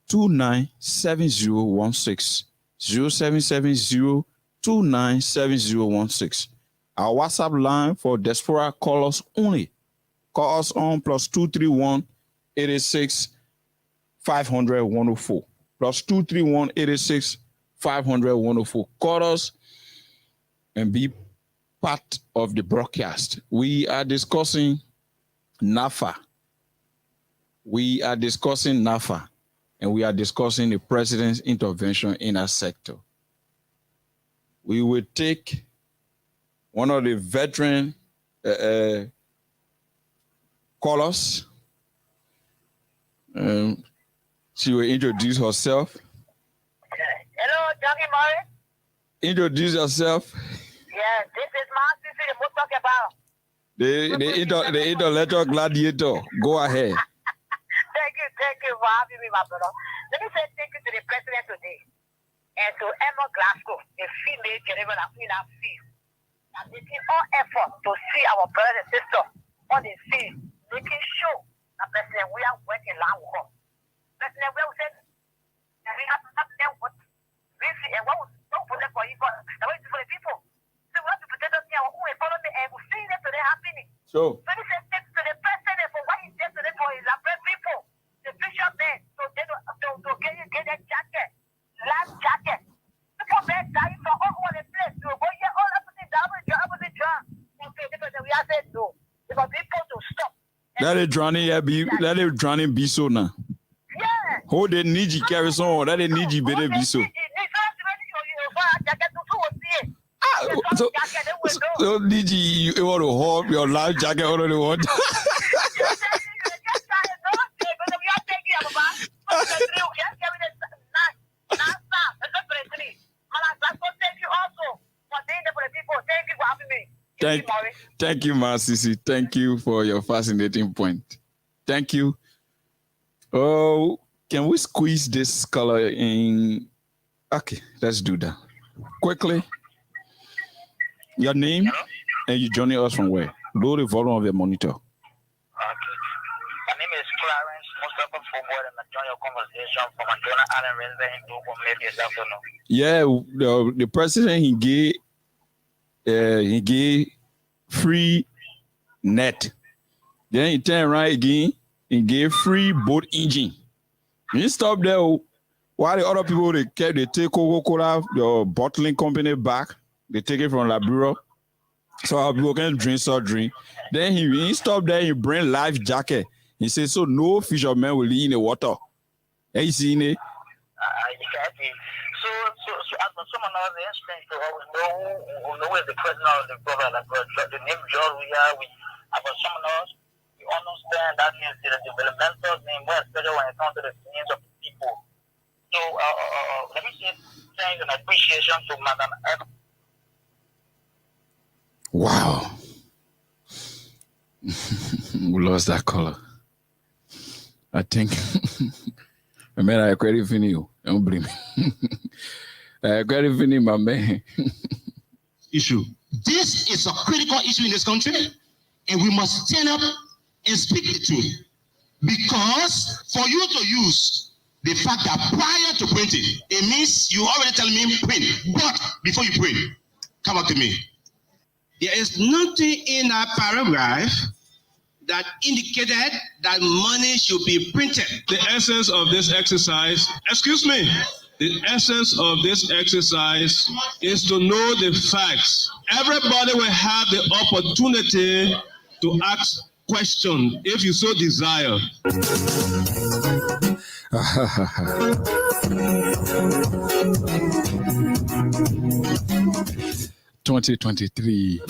297016, 0770 297016. Our WhatsApp line for diaspora callers only. Call us on +231 86 500 104. +231 86 500 104. Call us and be part of the broadcast. We are discussing NAFA. we are discussing NAFA, and we are discussing the president's intervention in our sector. We will take one of the veteran callers. She will introduce herself. Hello, Johnny Murray. Introduce yourself. Yeah, this is my sister that we're talking about. The intellectual gladiator. Go ahead. Thank you for having me, my brother. Let me say thank you to the president today and to Emma Glasgow, a female Geneva female field, and making all effort to see our brothers and sisters on the field, making sure that President we are working long with us. President we said we have to have them what we see and what we don't put them for you, but the way for the people. So we have to protect us here, who economy and we see them today happening. So this is thanks to the president for what he did today for his people, the bishop there, so they to get that jacket, last jacket. People there dying for all over the place. So go here, all opposite down, opposite drum. Okay, because we have said no. Because people to stop. let it drowning be so now. Yeah. Hold the need you carry on, let it need you better be so. So need you want to hold your life jacket all the water. Thank you, Sisi. Thank you for your fascinating point. Thank you. Oh, can we squeeze this color in? Okay, let's do that. Quickly. Your name and you joining us from where? Lower the volume of your monitor. Okay. My name is Clarence Mustafa Fobor, and I join your conversation from Jonah Allen resident in Dogo, maybe it's afternoon. Yeah, the president he gave free net. Then he turned right again and gave free boat engine. He stopped there while the other people they take Coca-Cola, the bottling company back. They take it from Laburo. So our people can drink, Then he stopped there, he bring life jacket. He said, so no fisherman will live in the water. Have you seen it? Exactly. So as for someone else, the instinct to always know who is the president of the government, like the name George we are, as for someone else, we understand that is the developmental name, more especially when it comes to the needs of the people. So let me say thanks and appreciation to Madam F. Wow. We lost that color. I think I mean I credit for you. Don't blame me. I credit for you, my man. Issue. This is a critical issue in this country, and we must stand up and speak the truth. Because for you to use the fact that prior to printing, it means you already telling me print. But before you print, come up to me. There is nothing in that paragraph that indicated that money should be printed. The essence of this exercise, the essence of this exercise is to know the facts. Everybody will have the opportunity to ask questions if you so desire. 2023.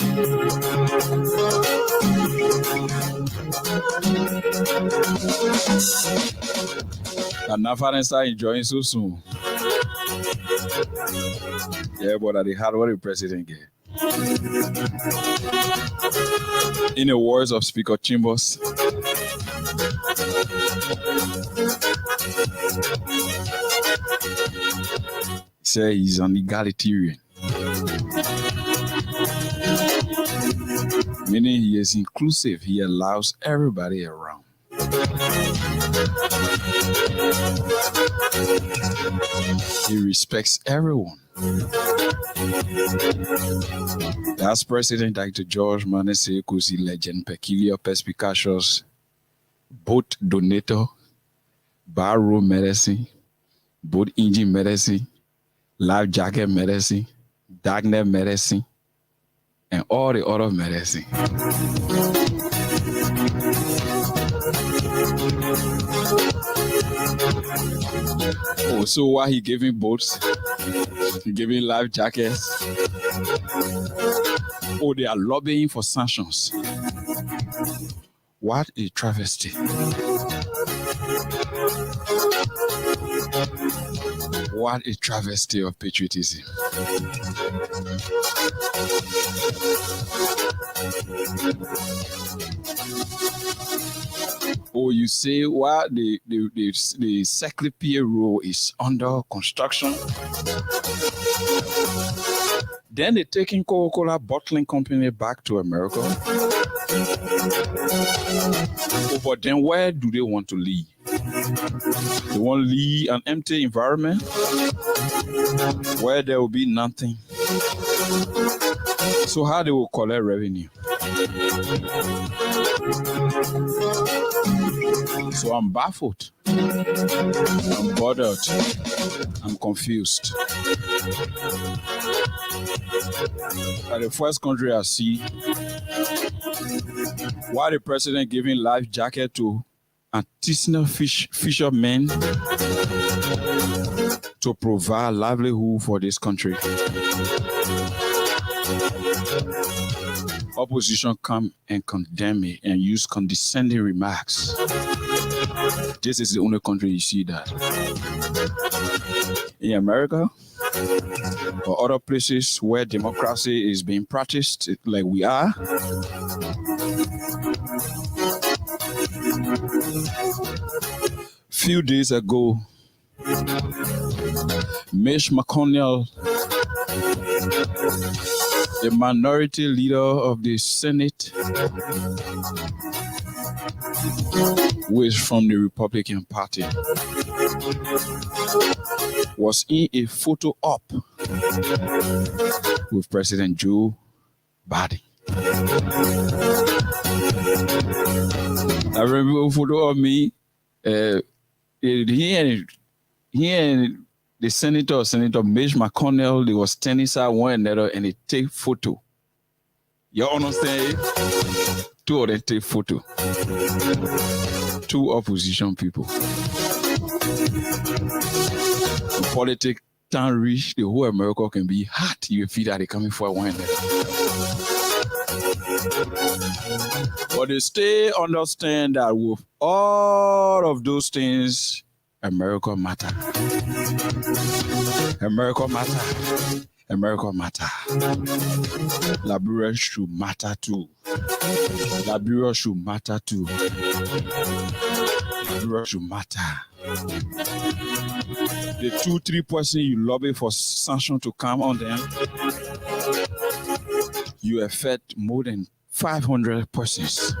And Nafarensa enjoying so soon. Yeah, but they had what the president get. In the words of Speaker Chimbos, he said he's an egalitarian. Meaning he is inclusive. He allows everybody around. He respects everyone. That's President Dr. George Manese Kusi legend, peculiar, perspicacious, boat donator, barrow medicine, boat engine medicine, life jacket medicine, darknet medicine, and all the other medicine. Oh, so why he giving boats? He giving life jackets? Oh, they are lobbying for sanctions. What a travesty. What a travesty of patriotism. Oh, you say what the Secretary rule is under construction. Then they're taking Coca-Cola bottling company back to America. Oh, but then where do they want to leave? They want to leave an empty environment where there will be nothing. So how they will collect revenue? So I'm baffled. I'm bothered. I'm confused. But the first country I see, why the president giving life jacket to artisanal fishermen to provide livelihood for this country. Opposition come and condemn it and use condescending remarks. This is the only country you see that. In America or other places where democracy is being practiced like we are, few days ago, Mitch McConnell, the minority leader of the Senate, who is from the Republican Party, was in a photo op with President Joe Biden. I remember a photo of me, he and the Senator Mitch McConnell, they was standing side one another and they take photo. You understand? Two of them take photo. Two opposition people. The politics can't reach the whole America can be hot. You feel that they coming for one another. But they still understand that with all of those things, America matter. America matter. America matter. Liberia should matter too. Liberia should matter too. Liberia should matter. The 2-3 person you lobby for sanction to come on them, you affect more than 500 persons.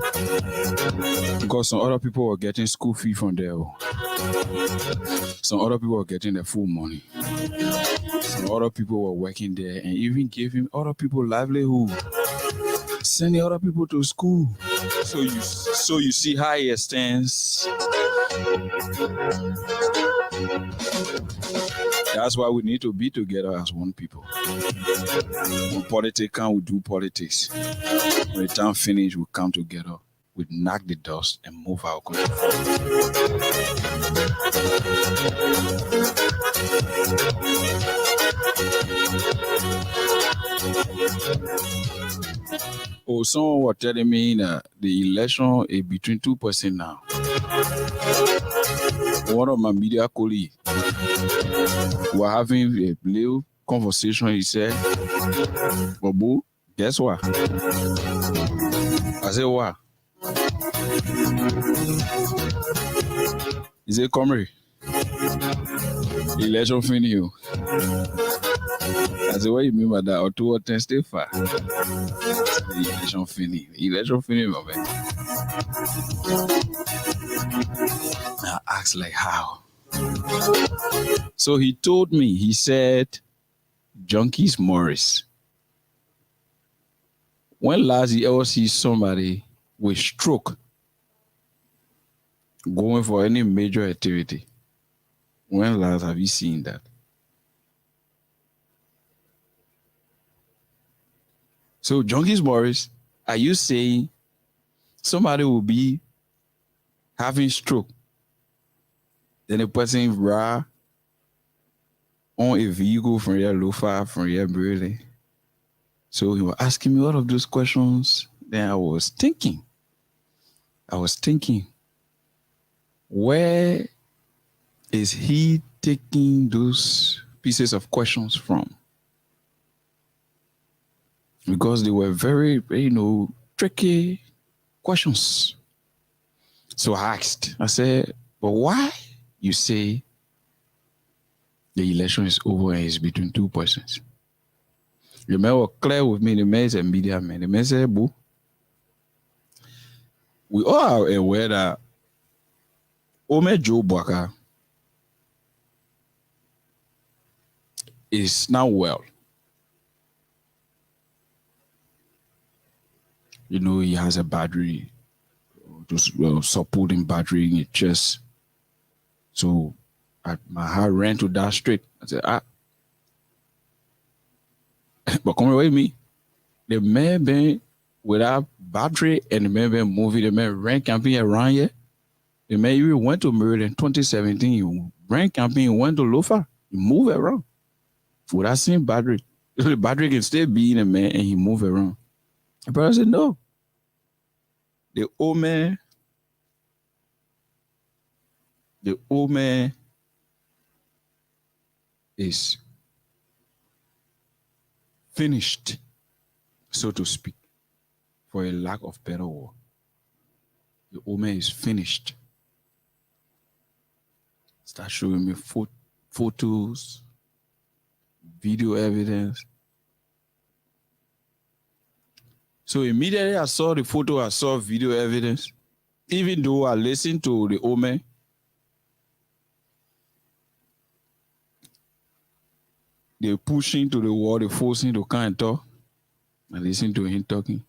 Because some other people were getting school fee from there. Some other people were getting their full money. Some other people were working there and even giving other people livelihood. Sending other people to school. So you see how it stands. That's why we need to be together as one people. When politics come, we do politics. When the time finish, we come together. We knock the dust and move our country forward. Oh, someone was telling me that the election is between 2% now. One of my media colleagues were having a little conversation. He said, Babu, guess what? I said, what? He said, Comrade, election finish. I said, what you mean by that? Or 2 or 10 stay far. The election finish. Election finish, my man. I asked like how? So he told me, he said, Junkies Morris. When last you ever see somebody with stroke going for any major activity? When last have you seen that? So, Junkies Morris, are you saying somebody will be having stroke, then the person on a vehicle from here, Lofa, from here, Burley. So he was asking me all of those questions. Then I was thinking, where is he taking those pieces of questions from? Because they were very, tricky questions. So I asked, I said, but why you say the election is over and it's between two persons? The man was clear with me, the man is a media man. The man said, boo, we all are aware that Ome Joe Baka is now well. He has a battery, supporting battery in his chest. So my heart ran to that straight. I said, but come away with me. The man been without battery and the man been moving, the man ran campaign around here. The man even went to Maryland in 2017. He ran campaign, went to Lofa. He moved around. Without seeing battery. The battery can still be in a man and he moved around. The brother said, no. The old man is finished, so to speak, for a lack of better word. The old man is finished. Start showing me photos, video evidence. So immediately I saw the photo, I saw video evidence. Even though I listened to the old man, they pushing to the wall, they forcing to come and talk. I listen to him talking.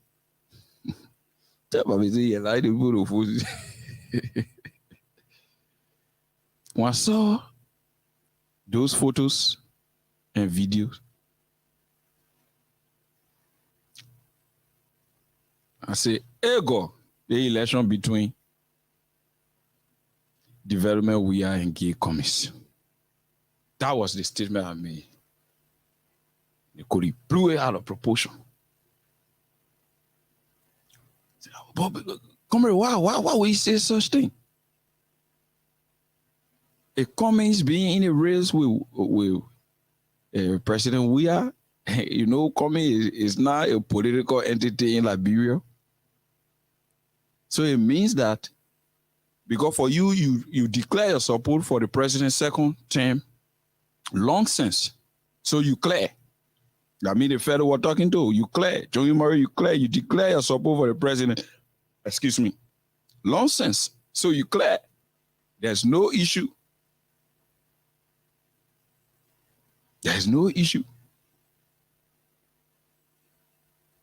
When I saw those photos and videos, I say, ego, the election between development we are and gay commies. That was the statement I made. They could blew it out of proportion. But come here, why would he say such thing? A commies being in a race with President we are, commies is not a political entity in Liberia. So it means that because for you declare your support for the president's second term long since. So you clear. I mean the fellow we're talking to, you clear. Joey Murray, you clear. You declare your support for the president. Excuse me. Long since. So you clear. There's no issue. There's no issue.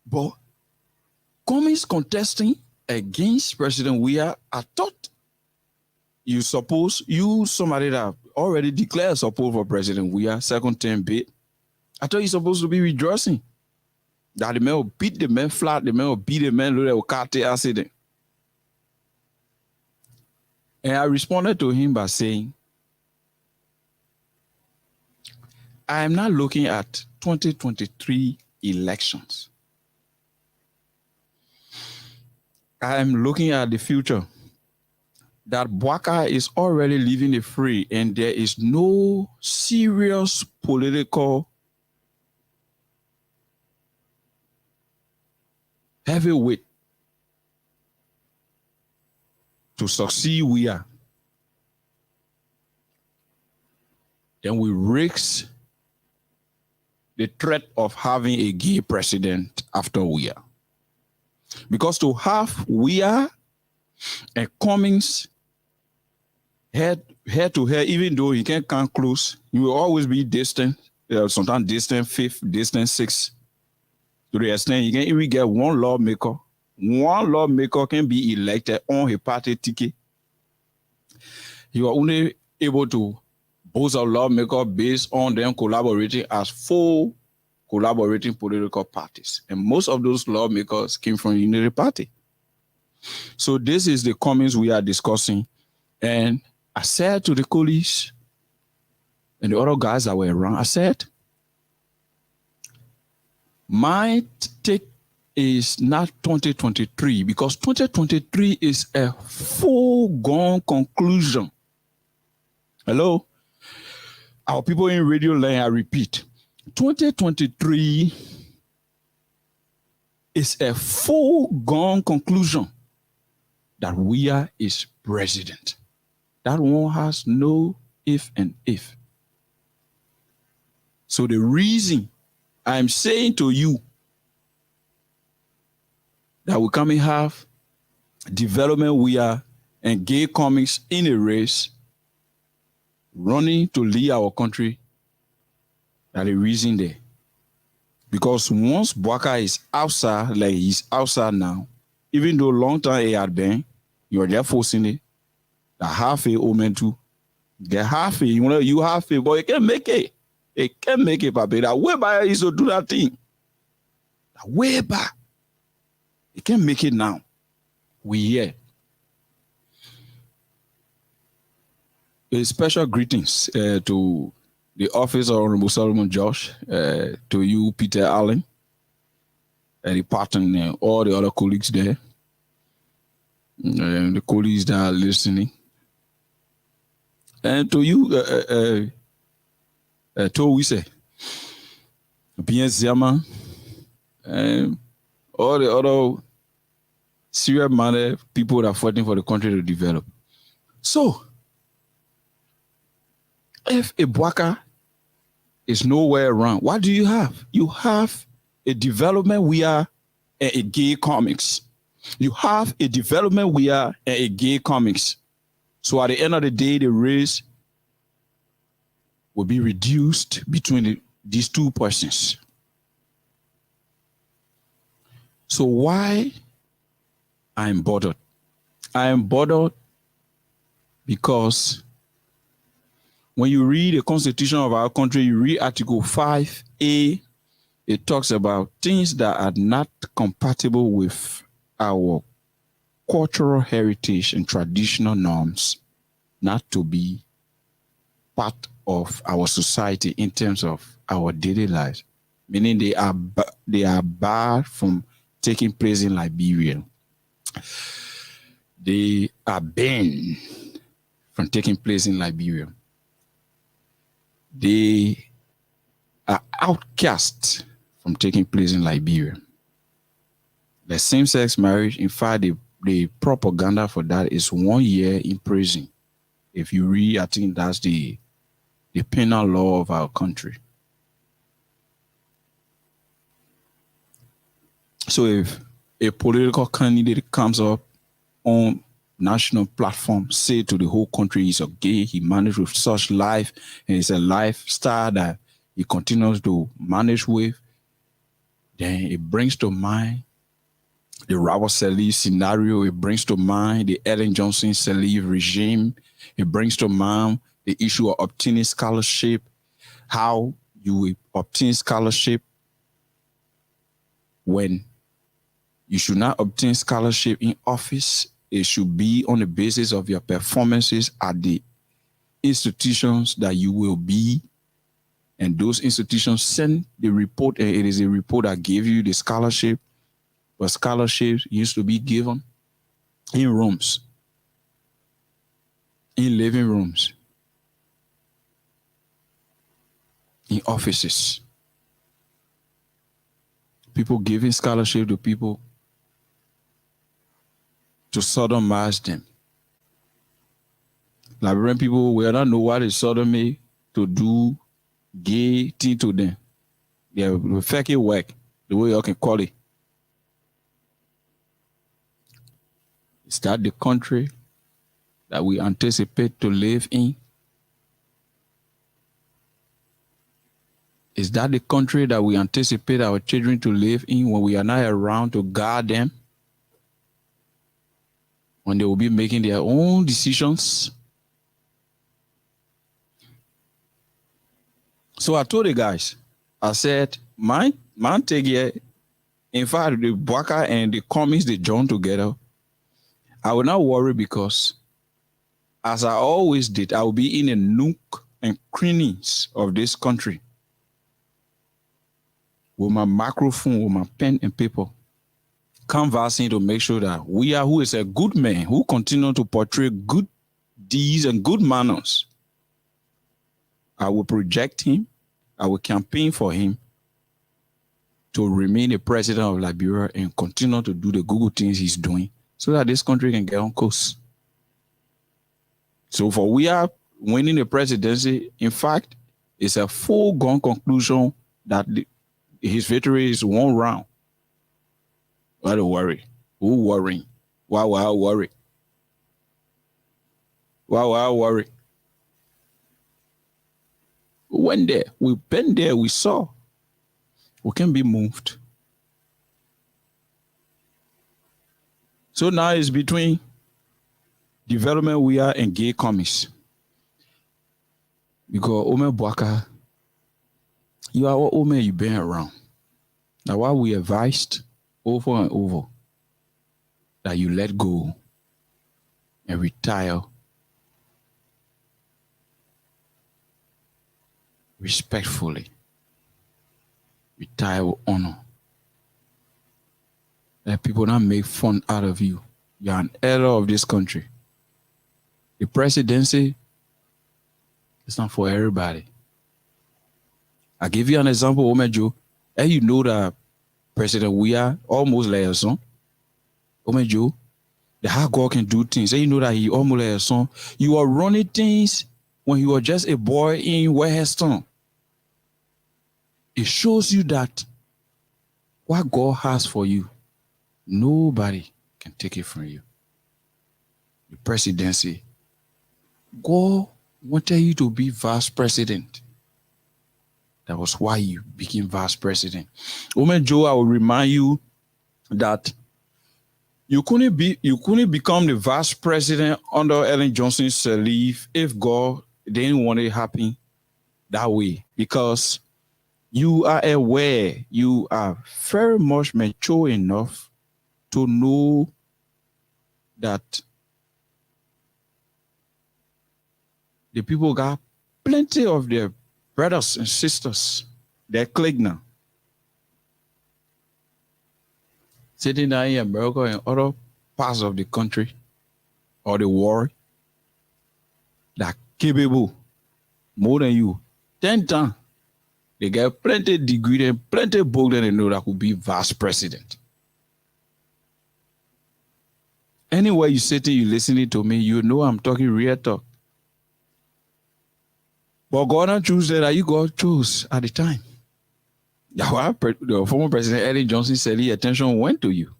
But commies contesting against President Weah, I thought somebody that already declared support for President Weah, second term bid, I thought you're supposed to be rejoicing that the man will beat the man flat, the man will beat the man, will cut the accident. And I responded to him by saying, I am not looking at 2023 elections. I am looking at the future. That Bwaka is already living it free and there is no serious political heavyweight to succeed we are. Then we risk the threat of having a gay president after we are. Because to have Weah and Cummings head to head, even though he can't come close, he will always be distant, sometimes distant fifth, distant sixth. To the extent you can even get one lawmaker. One lawmaker can be elected on a party ticket. You are only able to boast a lawmaker based on them collaborating as full collaborating political parties. And most of those lawmakers came from the Unity Party. So this is the comments we are discussing. And I said to the colleagues, and the other guys that were around, I said, my take is not 2023 because 2023 is a foregone conclusion. Hello? Our people in radio land, I repeat, 2023 is a foregone conclusion that we are his president. That one has no if and if. So the reason I'm saying to you that we come and have development we are and gay comics in a race running to lead our country, that the reason there. Because once Bwaka is outside, like he's outside now, even though long time he had been, you're just forcing it. The half a omen too. Get half a, you half a, but you can't make it. It can't make it, Papa. That way by is to do that thing. That way back. You can't make it now. We here. A special greetings to the office of Honorable Solomon Josh, to you, Peter Allen, and the partner, and all the other colleagues there, the colleagues that are listening, and to you, to we say, Bien Zama, and all the other serious minded people that are fighting for the country to develop. So, if a Bwaka is nowhere around, what do you have? You have a development we are a gay comics. You have a development we are a gay comics. So at the end of the day, the race will be reduced between these two persons. So why I'm bothered? I am bothered because when you read the Constitution of our country, you read Article 5A, it talks about things that are not compatible with our cultural heritage and traditional norms, not to be part of our society in terms of our daily lives, meaning they are barred from taking place in Liberia. They are banned from taking place in Liberia. They are outcast from taking place in Liberia. The same-sex marriage, in fact, the propaganda for that is 1 year in prison. If you read, I think that's the penal law of our country. So if a political candidate comes up on national platform, say to the whole country he's a gay, he managed with such life, and it's a lifestyle that he continues to manage with, then it brings to mind the Robert Salif scenario, it brings to mind the Ellen Johnson Salif regime, it brings to mind the issue of obtaining scholarship, how you obtain scholarship when you should not obtain scholarship in office. It should be on the basis of your performances at the institutions that you will be. And those institutions send the report, and it is a report that gave you the scholarship. But scholarships used to be given in rooms, in living rooms, in offices. People giving scholarship to people to sodomize them. Liberian people will not know what is sodomy to do gay thing to them. They are fake work, the way you can call it. Is that the country that we anticipate to live in? Is that the country that we anticipate our children to live in when we are not around to guard them? When they will be making their own decisions? So I told the guys, I said, man take here, in fact, the Bwaka and the comics they join together, I will not worry because, as I always did, I will be in a nook and crannies of this country with my microphone, with my pen and paper, canvassing to make sure that we are who is a good man who continue to portray good deeds and good manners. I will project him. I will campaign for him to remain the president of Liberia and continue to do the good things he's doing so that this country can get on course. So for we are winning the presidency, in fact, it's a foregone conclusion that his victory is one round. Why don't worry? Who worrying? Why I worry? Why I worry? We went there. We've been there. We saw. We can be moved. So now it's between development we are and gay commies. Because Ome Bwaka, you are what Ome you been around. Now why we advised over and over that you let go and retire respectfully. Retire with honor. Let people not make fun out of you. You're an elder of this country. The presidency is not for everybody. I give you an example, Omejo. And you know that President we are almost like a son. Omejo, the how God can do things. And you know that he almost like a son. You are running things when you were just a boy in Western. It shows you that what God has for you, nobody can take it from you. The presidency, God wanted you to be vice president. That was why you became vice president. Woman Joe, I will remind you that you couldn't become the vice president under Ellen Johnson's leave if God didn't want it to happen that way. Because you are aware, you are very much mature enough to know that the people got plenty of their brothers and sisters, their clique now, sitting down in America and other parts of the country or the world that are capable more than you 10 times. They get plenty degree and plenty book that they know that could be vice president. Anywhere you sitting, you listening to me, you know I'm talking real talk. But God not choose that you God chose at the time. The former president Ellen Johnson said the attention went to you.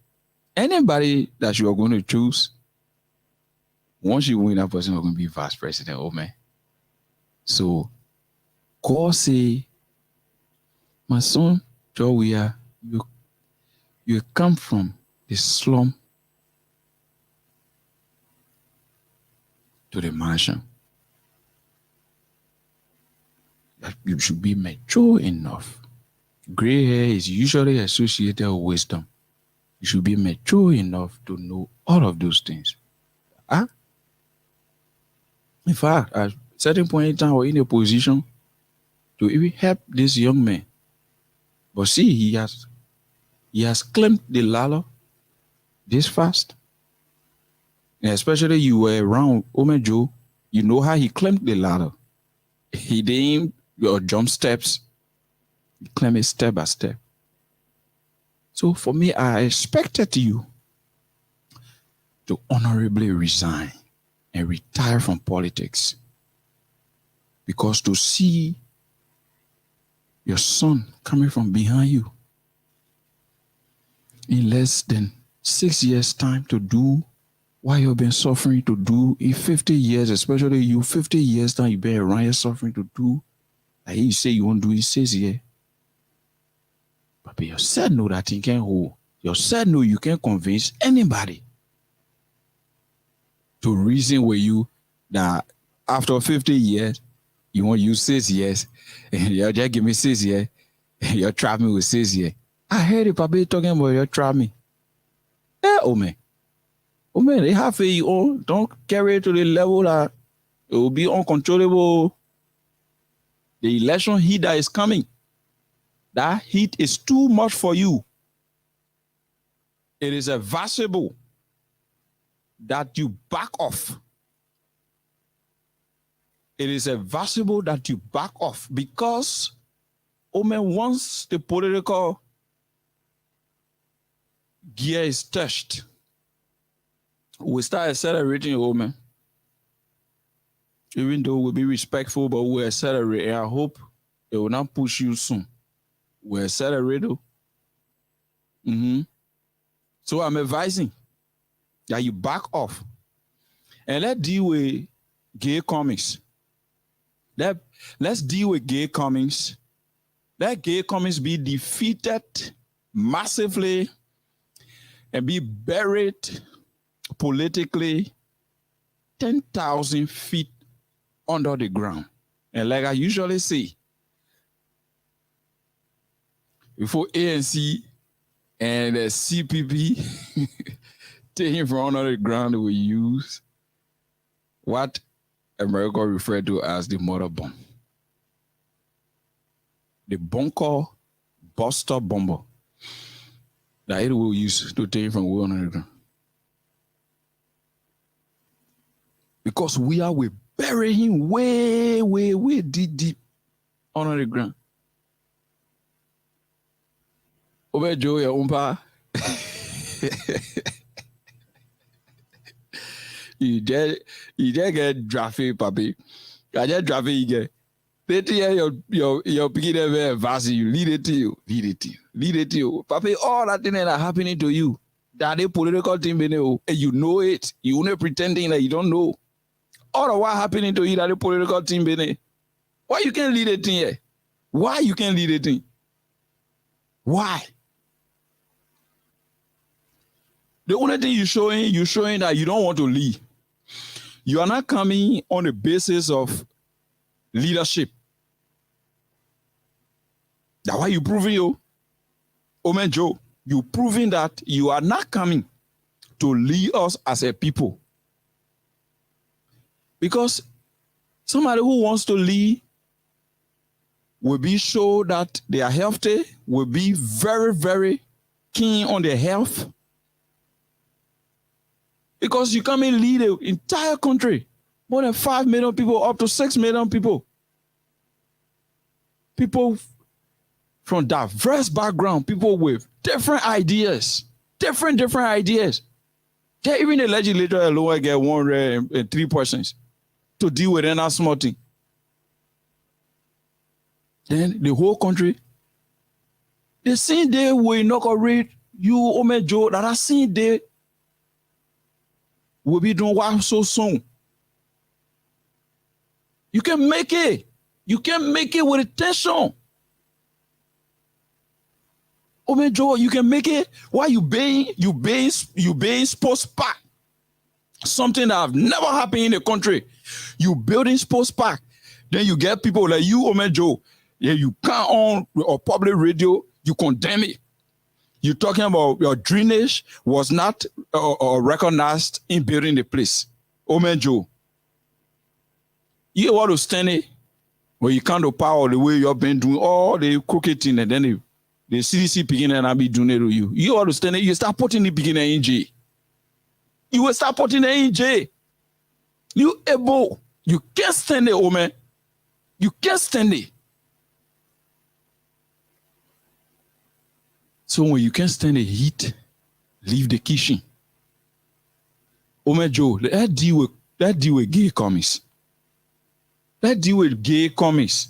Anybody that you are going to choose, once you win, that person is going to be vice president. Oh man. So God say, my son, Joey, you come from the slum to the mansion. That you should be mature enough. Gray hair is usually associated with wisdom. You should be mature enough to know all of those things. In fact, at a certain point in time, we're in a position to even help this young man. But see, he has climbed the ladder this fast. And especially you were around Omejo, you know how he climbed the ladder. He didn't jump steps. He climbed it step by step. So for me, I expected you to honorably resign and retire from politics. Because to see your son coming from behind you in less than 6 years' time to do what you've been suffering to do in 50 years, especially you 50 years time you've been around here suffering to do, like you say you won't do in 6 years. But you said no that you can't hold. You said no, you can't convince anybody to reason with you that after 50 years, you want to use 6 years, and you just give me 6 years, and you trap me with 6 years. I heard the Papa talking about you trap me. Oh man, they have a own. Don't carry it to the level that it will be uncontrollable. The election heat that is coming, that heat is too much for you. It is advisable that you back off. It is advisable that you back off because once the political gear is touched, we start accelerating, Omen. Even though we'll be respectful, but we'll accelerate. And I hope it will not push you soon. We'll accelerate. So I'm advising that you back off. And let's deal with gay comics. Let's deal with gay comics. Let gay comics be defeated massively and be buried politically 10,000 feet under the ground. And like I usually say, before ANC and the CPP taking from under the ground, we use what America referred to as the mother bomb. The bunker buster bomber that it will use to take from way under the ground. Because we bury him way, way, way deep under the ground. Over Joe, your umpa. You just get drafted, papi. I just drafted you get. They tell your picking ever advance you, lead it to you. Papi, all that thing that are happening to you, that the political team, and you know it. You only pretending that you don't know. All of what happening to you that the political team, why you can't lead a thing here? Why you can't lead a thing? Why? The only thing you're showing that you don't want to lead. You are not coming on the basis of leadership. That's why you proving you, Omen Joe, you proving that you are not coming to lead us as a people. Because somebody who wants to lead will be sure that they are healthy, will be very, very keen on their health. Because you come and lead the entire country, more than 5 million people, up to 6 million people. People from diverse background, people with different ideas, different ideas. Even the legislature alone get 103 persons to deal with any small thing. Then the whole country, the same day we not gonna read you, Omen Joe, that I seen day will be doing what so soon. You can make it. You can make it with attention. Omen Joe, you can make it. Why you being sports park? Something that have never happened in the country. You building sports park. Then you get people like you, Omen Joe. Yeah, you come on or public radio, you condemn it. You're talking about your drainage was not recognized in building the place. Omen Joe. You want to stand it when you can't do power the way you've been doing all the crooked thing, and then the CDC beginning and I be doing it to you. You want to stand it, you start putting the beginning in J. You will start putting it in J. You able, you can't stand it, Omen. You can't stand it. So when you can't stand the heat, leave the kitchen. Omen Joe, let's deal with gay comics. Let's deal with gay comics.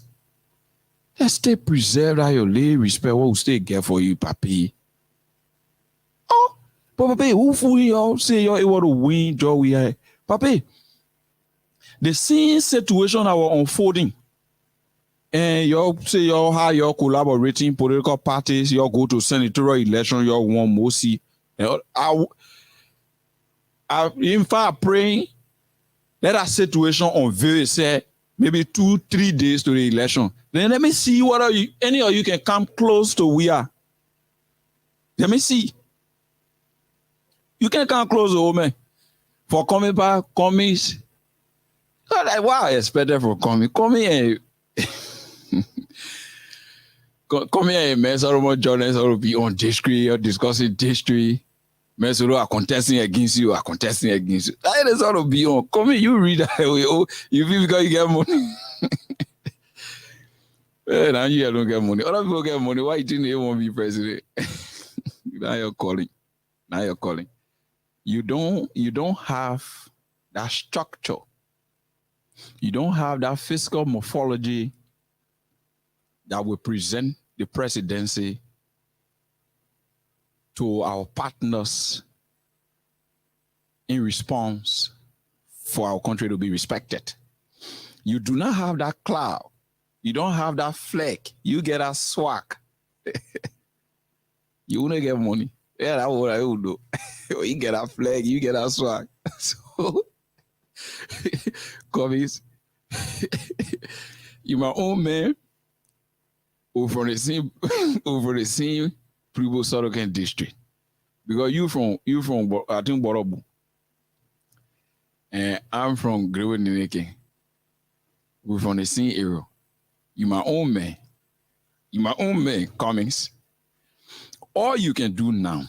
Let's stay preserved that your lay respect what will stay get for you, papi. Oh, but papi, who fool y'all say y'all able to win, Joe? We are papi. The same situation that were unfolding. And y'all say y'all how y'all collaborating political parties, y'all go to senatorial election, y'all want Mosi. I in fact praying let that situation unveil say maybe 2-3 days to the election. Then let me see whether any of you can come close to we are. Let me see. You can come close to me for coming back, coming. Like what I expected from coming and Come here, man. Solomon journalists will be on history or discussing history. Men are contesting against you, are contesting against you. That is all to be on. Come here, you read that. Oh, you feel because you get money. Now you don't get money. Other people get money. Why you think they won't be president? Now you're calling. Now you're calling. You don't have that structure. You don't have that fiscal morphology that will present the presidency to our partners in response for our country to be respected. You do not have that cloud. You don't have that flag. You get a swag. You won't get money. Yeah, that's what I would do. You get a flag, you get a swag. So, Komis, you my own man over the same Pribo Sorokan district. Because you from I think Borobu. And I'm from Greenwood Nineke. We're from the same area. You my own man. You my own man, Cummings. All you can do now,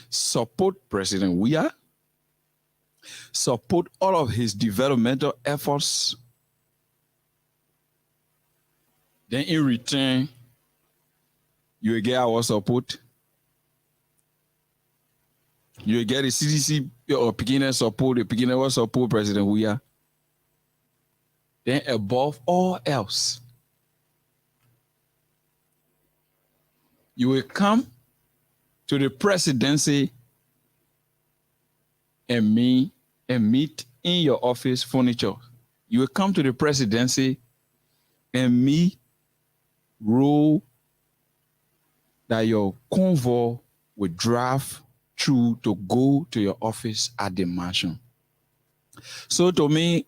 support President Weah, support all of his developmental efforts. Then in return, you will get our support. You will get the CDC or beginner support, the beginner will support President Weah. Then above all else, you will come to the presidency and meet in your office furniture. You will come to the presidency and meet rule that your convoy will drive through to go to your office at the mansion. So to me,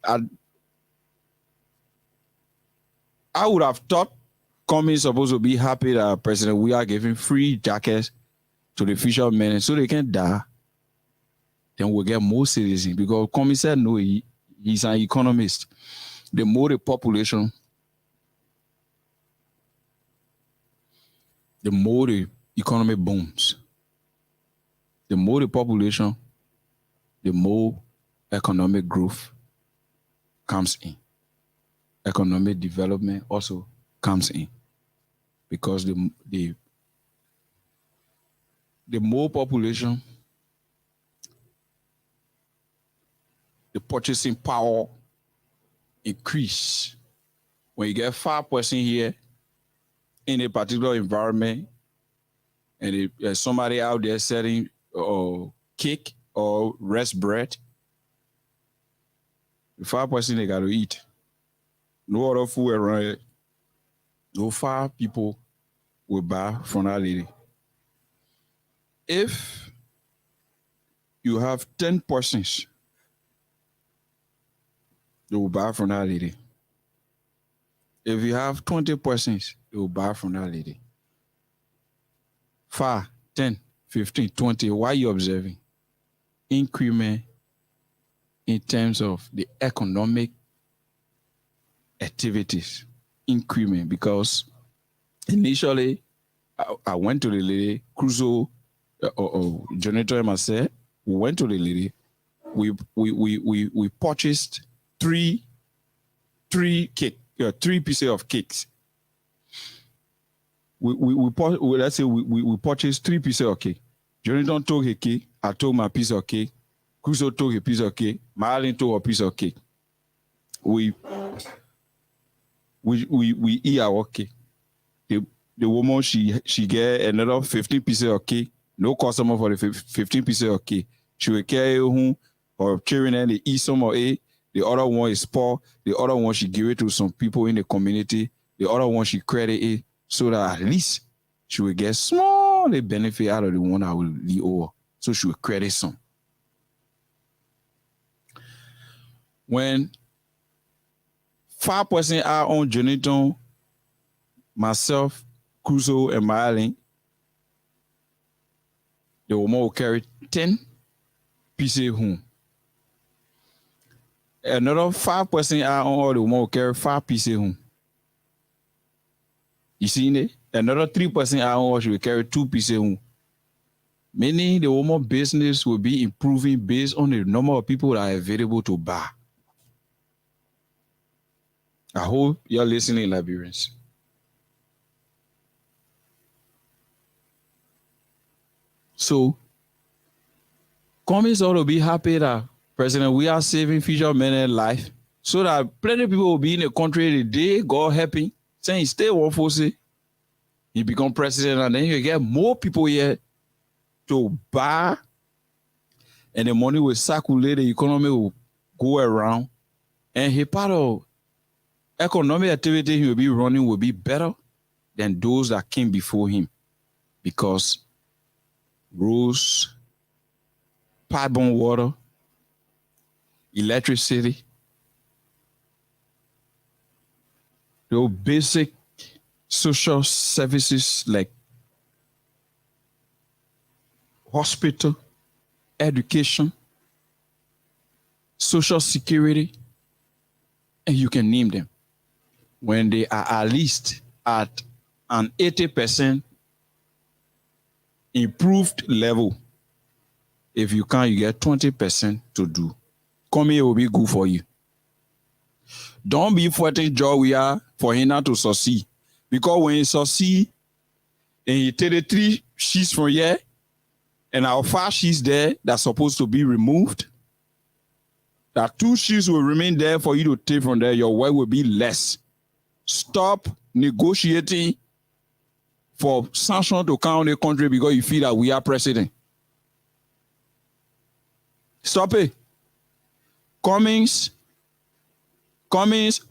I would have thought Cummings supposed to be happy that President Weah giving free jackets to the fishermen so they can die. Then we'll get more citizens because Cummings said no, he's an economist. The more the population, the more the economy booms. The more the population, the more economic growth comes in. Economic development also comes in. Because the more population, the purchasing power increase. When you get 5% here in a particular environment, and there's somebody out there selling cake or rice bread, the 5% they got to eat. No other food around it. No 5 people will buy from that lady. If you have 10 persons, they will buy from that lady. If you have 20 persons, they will buy from that lady. 5, 10, 15, 20. Why are you observing? Increment in terms of the economic activities. Increment, because initially I went to the lady, Crusoe or Jonathan Marcel, we went to the lady. We purchased three pieces of cakes. Let's say we purchased 3 pieces of cake. Jonathan took a cake, I took my piece of cake, Crusoe took a piece of cake, Marlene took a piece of cake. We eat our cake. The woman she get another 15 pieces of cake. No customer for the 15 pieces of cake. She will carry home or children and they eat some of it. The other one is poor. The other one she give it to some people in the community. The other one she credit it so that at least she will get small benefit out of the one that will leave over. So she will credit some. When 5% are on Jonathan, myself, Crusoe, and Marlene, the woman will carry 10 pieces home. Another 5% are on, the woman will carry 5 pieces home. You see it? Another 3% iron wash will carry 2 pieces home. Meaning the woman business will be improving based on the number of people that are available to buy. I hope you're listening, Liberians. So, Cummings ought to be happy that, President, we are saving future men life so that plenty of people will be in the country the day God helping, saying stay one force, he become president, and then you get more people here to buy, and the money will circulate, the economy will go around, and he part of economic activity he will be running will be better than those that came before him, because roads, pipe-borne water, electricity, the basic social services like hospital, education, social security, and you can name them. When they are at least at an 80% improved level, if you can, you get 20% to do. Come here will be good for you. Don't be fighting job we are for him not to succeed. Because when he succeed, and he take the 3 sheets from here, and our 5 sheets there that's supposed to be removed, that 2 sheets will remain there for you to take from there, your work will be less. Stop negotiating for sanction to come on the country because you feel that we are president. Stop it. Cummings,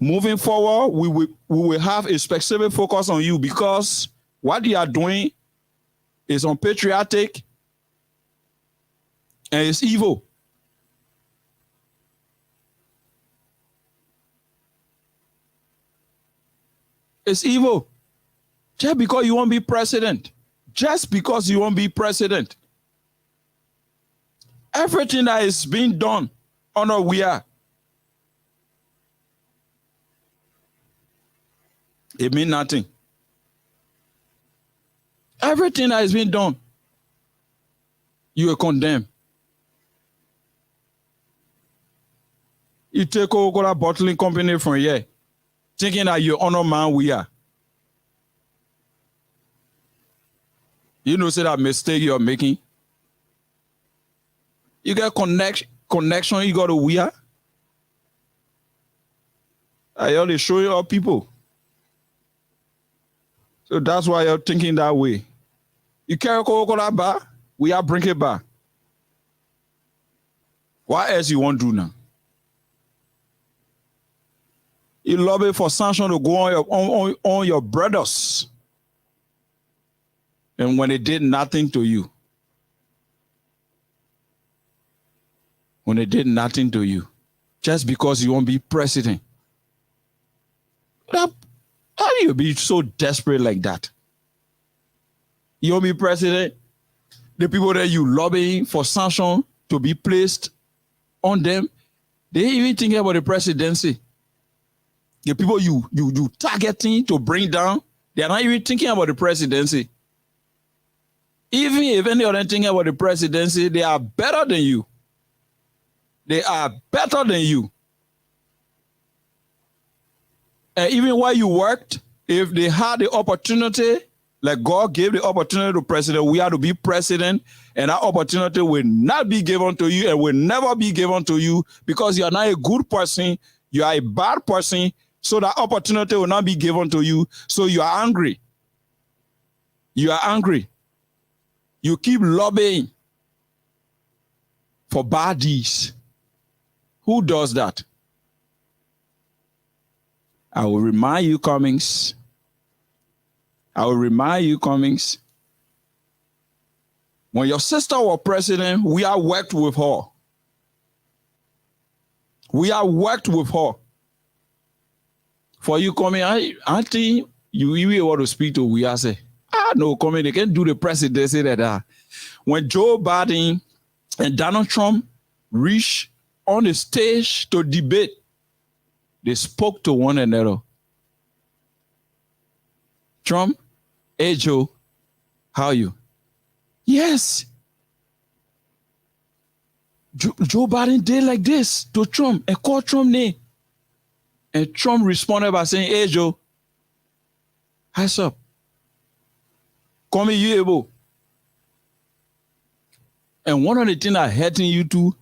moving forward, we will have a specific focus on you, because what you are doing is unpatriotic and it's evil. It's evil. Just because you won't be president. Just because you won't be president. Everything that is being done under we are, it means nothing. Everything that is being done, you are condemned. You take Coca-Cola bottling company from here, thinking that you honor man we are. You know, say that mistake you're making. You get connection, you got to we are. I only show you all people. So that's why you're thinking that way. You carry Coca-Cola bar, we are bring it back. What else you want to do now? You lobby for sanction to go on your brothers. And when they did nothing to you. When they did nothing to you. Just because you won't be president. How do you be so desperate like that? You won't be president. The people that you lobbying for sanction to be placed on them, they ain't even thinking about the presidency. The people you targeting to bring down, they are not even thinking about the presidency. Even if any of them thinking about the presidency, they are better than you. They are better than you. And even while you worked, if they had the opportunity, like God gave the opportunity to president, we are to be president, and that opportunity will not be given to you and will never be given to you because you are not a good person, you are a bad person, so that opportunity will not be given to you. So you are angry. You are angry. You keep lobbying for bad deeds. Who does that? I will remind you, Cummings. I will remind you, Cummings. When your sister was president, we have worked with her. We have worked with her. For you coming, auntie, you even want to speak to we are say, no, coming, they can do the presidency that. When Joe Biden and Donald Trump reached on the stage to debate, they spoke to one another. Trump, hey Joe, how are you? Yes. Joe Biden did like this to Trump and called Trump name. And Trump responded by saying, hey Joe, what's up? Come here, you able. And one of the things that hurting you too,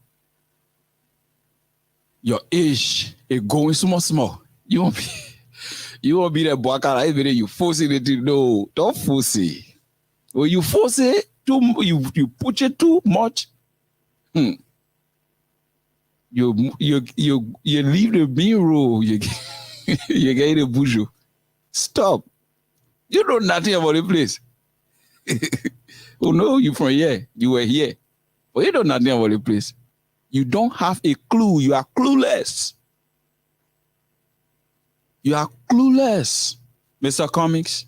your age is going small. You won't be that boy kind of you forcing it to no, don't force it. When you force it you push it too much. You leave the bean roll, you get the bush. Stop. You know nothing about the place. Oh no, you from here. You were here. But you know nothing about the place. You don't have a clue. You are clueless. You are clueless, Mr. Comics.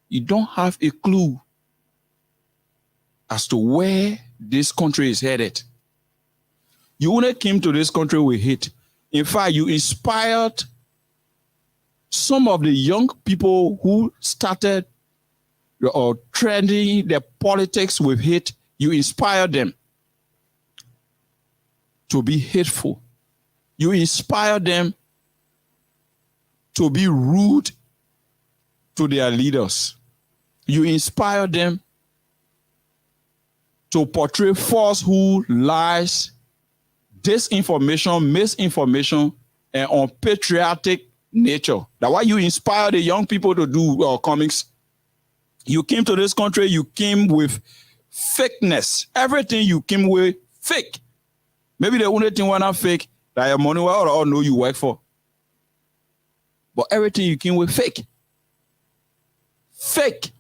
You don't have a clue as to where this country is headed. You only came to this country with hate. In fact, you inspired some of the young people who started or trending their politics with hate. You inspired them to be hateful. You inspired them to be rude to their leaders. You inspired them to portray falsehood, lies, disinformation, misinformation, and unpatriotic nature. That's why you inspire the young people to do comics. You came to this country, you came with fakeness. Everything you came with, fake. Maybe the only thing was not fake, that your money will all know you work for. But everything you came with, fake. Fake.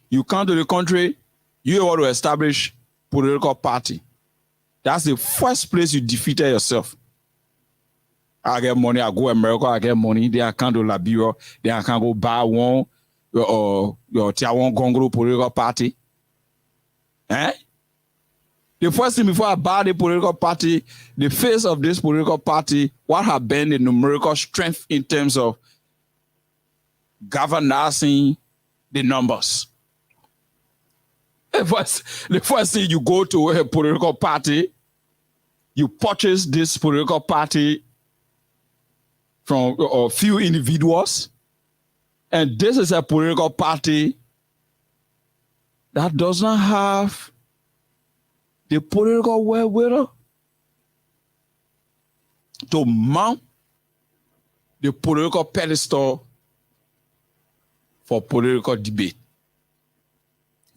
You come to the country, you want to establish political party. That's the first place you defeated yourself. I get money, I go to America, I get money, then I can't do Liberia, then I can go buy one your Tiawan Gongro political party. Eh? The first thing before I buy the political party, the face of this political party, what have been the numerical strength in terms of governing the numbers. The first thing you go to a political party, you purchase this political party from a few individuals, and this is a political party that does not have the political wherewithal to mount the political pedestal for political debate.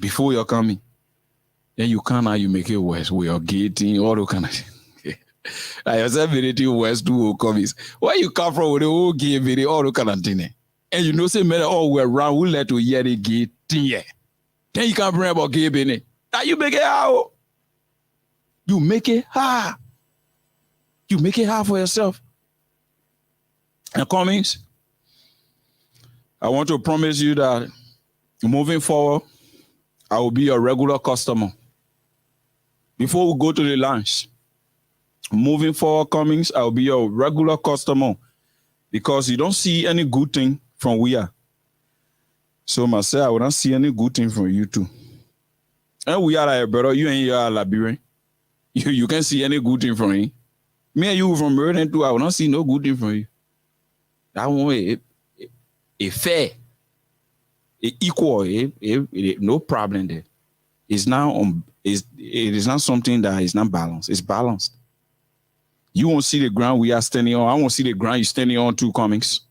Before you're coming, then you come out, you make it worse. We are getting all the kind of thing. I yourself anything worse to come. Where you come from with the whole game, all the kind of thing. And you know, say, man, oh, we're around, we let you hear the gay thing. Then you can't bring about gay in. Now you make it out. You make it hard. You make it hard for yourself. And Cummings, I want to promise you that moving forward, I will be your regular customer. Before we go to the lunch, moving forward, Cummings, I will be your regular customer because you don't see any good thing from we are. So myself, I will not see any good thing from you too. And we are like, brother, you ain't here at Liberian. You can't see any good thing from him. Me and you from Maryland too, I will not see no good thing from you. That one a fair, a equal, no problem there. It's now it is not something that is not balanced. It's balanced. You won't see the ground we are standing on. I won't see the ground you're standing on too, Cummings.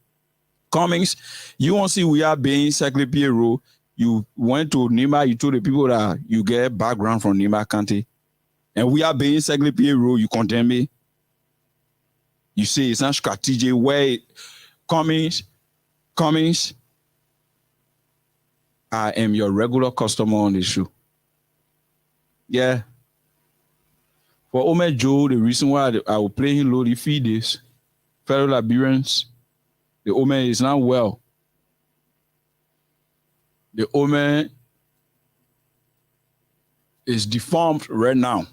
Cummings, you won't see we are being Cyclopedia Road. You went to Nima, you told the people that you get background from Nima County. And we are being Cyclopedia Road, you condemn me. You say it's not strategic way. Cummings, I am your regular customer on this show. Yeah. For Omer Joe, the reason why I will play him low the feed is fellow Liberians, the Omer is not well. The Omer is deformed right now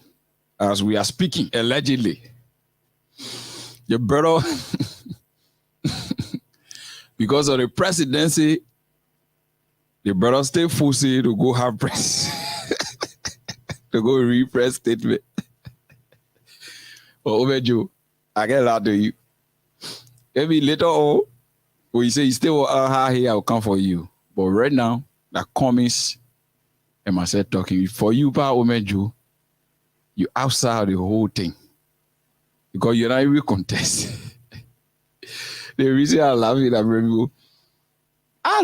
as we are speaking, allegedly. Your brother, because of the presidency The brother stay forcing to go have press. To go read press statement. But over Joe, I get a lot to you. Maybe later on, when you say you still out here, I'll come for you. But right now, the comments and myself talking for you, pa Omejo, you outside the whole thing. Because you're not even contest. The reason I love it, I'm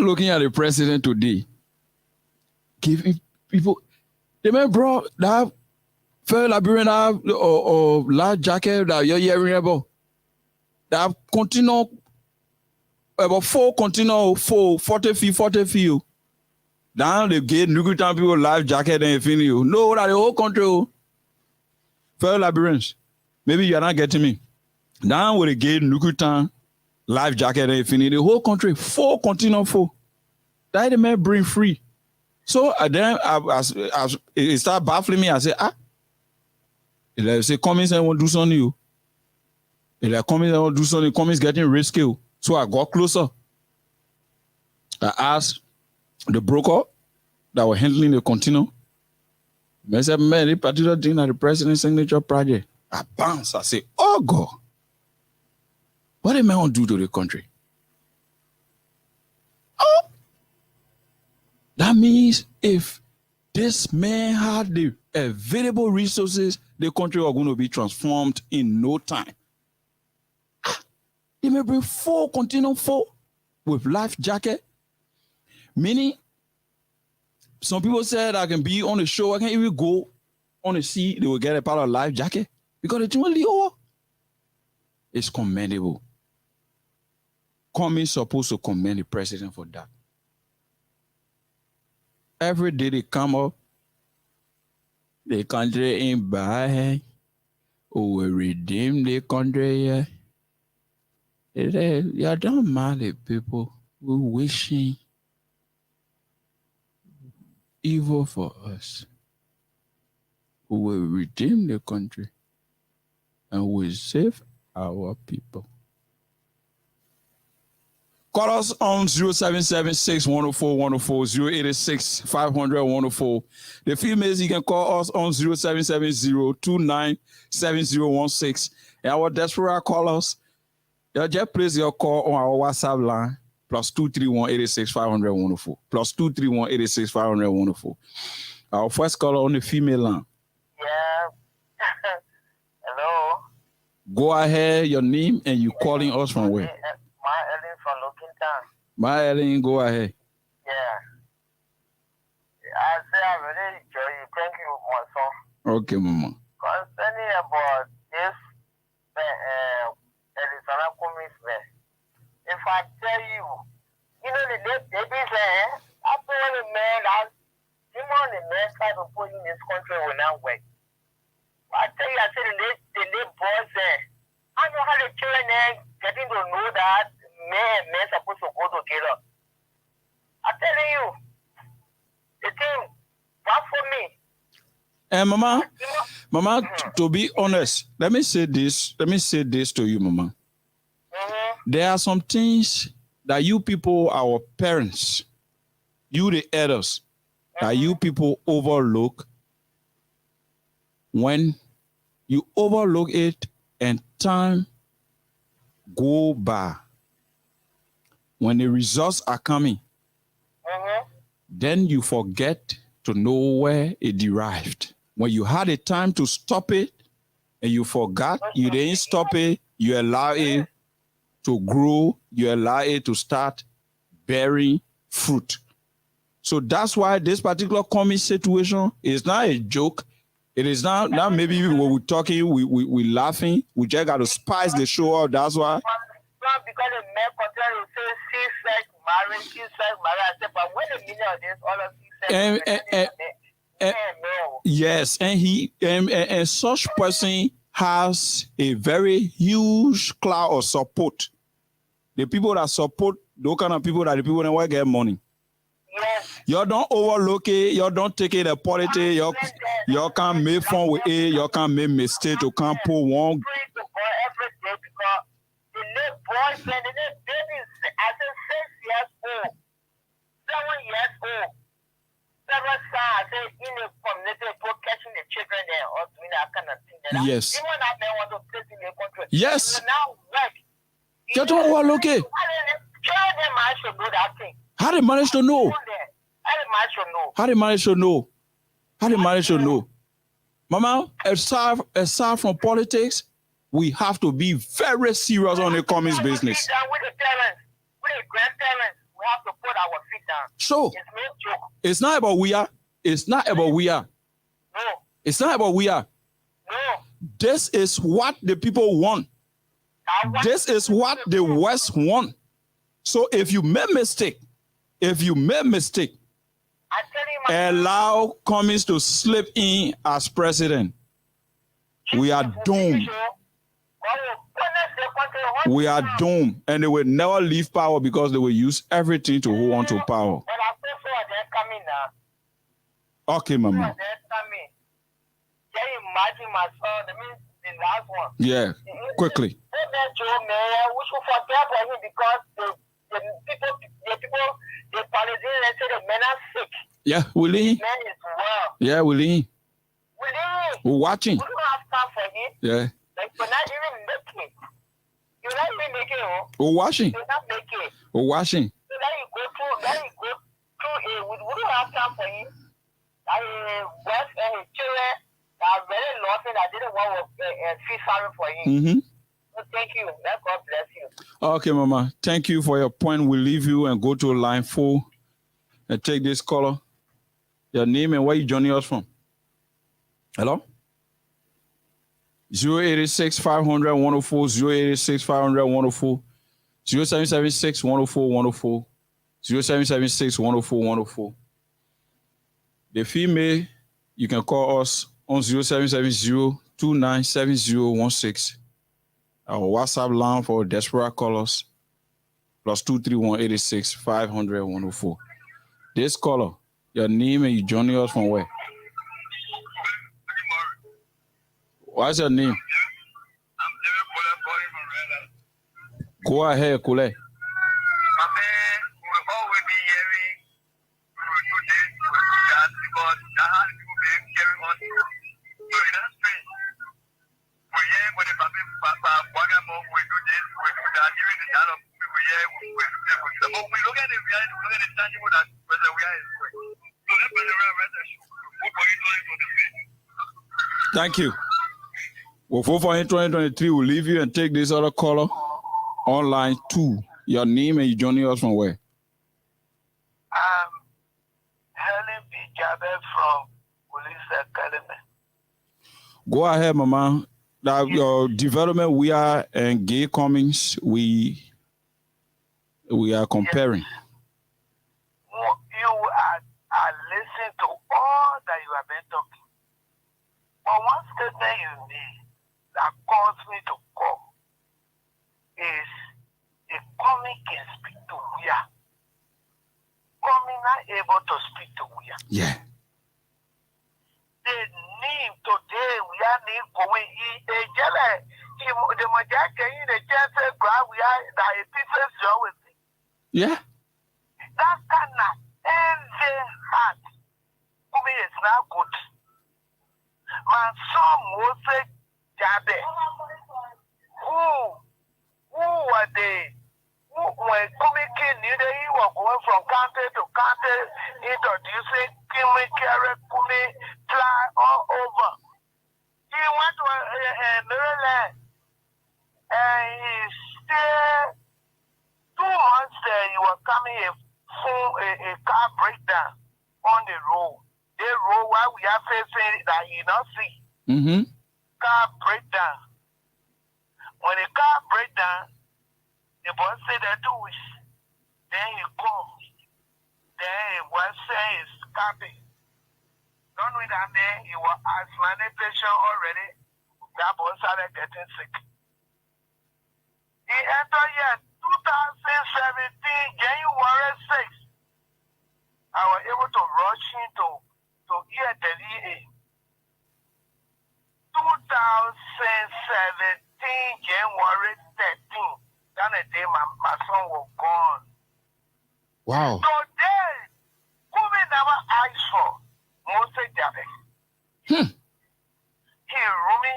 looking at the president today, giving people, the man brought that fair Liberian or large jacket that you're hearing about. That continue about 4 continue 40 feet. Down the gate, nuclear time people life jacket and finish. No, that the whole country. Fair Liberians. Maybe you're not getting me. Down with the gate, nuclear time, life jacket and finish. The whole country, 4 continue 4. That the man bring free. So then it start baffling me. I say, they say, comments and want to do something new. They comments and want to do something. Comments getting risky. So I got closer. I asked the broker that was handling the container. I said, man, this particular thing at the president's signature project. I bounce. I say, oh God, what did man want to do to the country? Oh, that means if this man had the available resources, the country are going to be transformed in no time. They may bring 4 container 4 with life jacket. Meaning, some people said I can be on the show, I can even go on the sea, they will get a part of life jacket. Because it's only over. It's commendable. Coming supposed to commend the president for that. Every day they come up, the country ain't bad. Oh, we redeem the country, yeah. You don't mind the people who wishing evil for us, who will redeem the country and will save our people. Call us on 0776-104-104, 086-500-104. The females, you can call us on 0770-297016. And our diaspora callers, just place your call on our WhatsApp line, +231-86-500-104, +231-86-500-104. Our first caller on the female line. Yeah. Hello. Go ahead, your name, and you calling us from where? My Ellen from Looking Town. My Ellen, go ahead. Yeah. I say I really enjoy you. Thank you, my son. Okay, Mama. Concerning about this, Arizona commitment. If I tell you, you know the they be saying, after all the man, him on the man try to put in this country will not work. I tell you, I said the late boys there. I know how the children there getting to know that men supposed to go together. I'm telling you, the thing, not for me. And Mama, to be honest, let me say this to you, Mama. Mm-hmm. There are some things that you people, our parents, you the elders, that you people overlook. When you overlook it and time go by, when the results are coming, then you forget to know where it derived. When you had a time to stop it and you forgot, you didn't stop it, you allow it to grow, you allow it to start bearing fruit. So that's why this particular comic situation is not a joke. It is not maybe when we're talking, we laughing. We just got to spice the show up. That's why. Because the men continue to say sex marriage. But when the meaning of this, all of these yes, and he and such person has a very huge cloud of support. The people that support those kind of people that the people that will get money. Yes. You don't overlook it. You don't take it a politics. You can't make fun with it. You can't make mistake. You can't put one. Every day because the little boys and the little babies, I said 6 years old, 7 years old. kind of thing. Yes. Even that man want to place in the country. Yes. You now work. Get on what, okay? Tell them I should do that thing. How they manage to know? How them I should know. How they manage to know? Mama, aside from politics, we have to be very serious on the communist business. Sit down with the parents, with the grandparents. We have to put our feet down. So, It's no joke. it's not about we are. It's not about we are. No. It's not about we are. No. This is what the people want. This is what the West want. So if you make mistake, I tell you, allow Cummings to slip in as president, we are doomed. We are doomed. And they will never leave power because they will use everything to hold on to power. But I feel so they're coming now. Okay, Mama. They're coming. Can you imagine my son? I mean, the last one. Yeah, quickly. We should forget for him because the politicians, they say the men are sick. Yeah, Willie. Man is well. Yeah, Willie. We're watching. We don't have time for him. Yeah. Like, we're not even making it. You're not even making it. We're watching. You're not making it. We're watching. So then you go through it. We don't have time for him. West and his children are very loving. I didn't want to feel sorry for him. Mm-hmm. So thank you. Let God bless you. Okay, Mama. Thank you for your point. We'll leave you and go to line 4 and take this caller. Your name and where you joining us from? Hello? 086 500 104 086 500 104 0776 104 104 0776 104 104. The female, you can call us on 0770 297016. Our WhatsApp line for desperate callers +231 86 500 104. This caller, your name and you joining us from where? What's your name? Go ahead, Kule. My man, we will always be hearing through this that because that has people been carrying on. So in that strange. We hear when the Papa Wagamo we do this, we do that, even the other people here, we do that. But we look at the reality, we look at the tangible that whether we are is doing. So that's where the real message we for it on the face. Thank you. We'll vote for in 2023. We'll leave you and take this other caller on line 2. Your name and you joining us from where? Helen B. Jabez from Police Academy. Go ahead, Mama. That your development we are and Gay Cummings, we are comparing. You are listening to all that you have been talking. But one statement you need that caused me to call is a Cummings can speak to Wia. Cummings not able to speak to Wia. Yeah. The name today we are need going in a jelly. The majority in the chance grab we are that a pieces show with it. Yeah. That kind of envy heart. Cummings is not good. My son was a Jabe. Who were they? When Kumiki knew that he was going from county to county, introducing Kimi, Kere, Kumi, fly all over. He went to Maryland and he stayed 2 months there. He was coming a car breakdown on the road. The road while we are facing that you not see. Mm-hmm. Car breakdown. When the car breakdown, the boss said that 2 weeks. Then he called. Then he was saying he's capping. Don't know that day he was asthmatic patient already. That boss started getting sick. He entered here 2017, January 6th. I was able to rush him to hear the EA. 2017, January 13th. That the day my son was gone. Wow. Today, Kubi never asked for Moses Jabe. He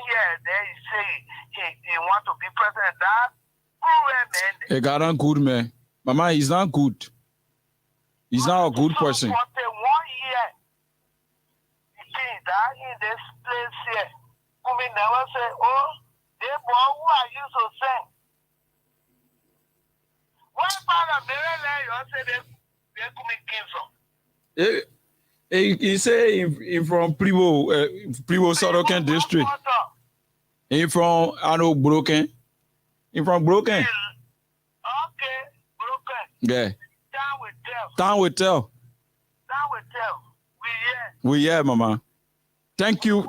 year, then he say he want to be president. That man. He got on good, man. Mama, he's not good. He's not a good person. 1 year, he see that in this place here. Kumi never say, oh, they boy, who are you so saying? What part of Maryland you say they Kumi came from? He say he from Privo Sorokan district. He from Broken. He from Broken. Okay, Broken. Yeah. Time will tell. We here, Mama. Thank you.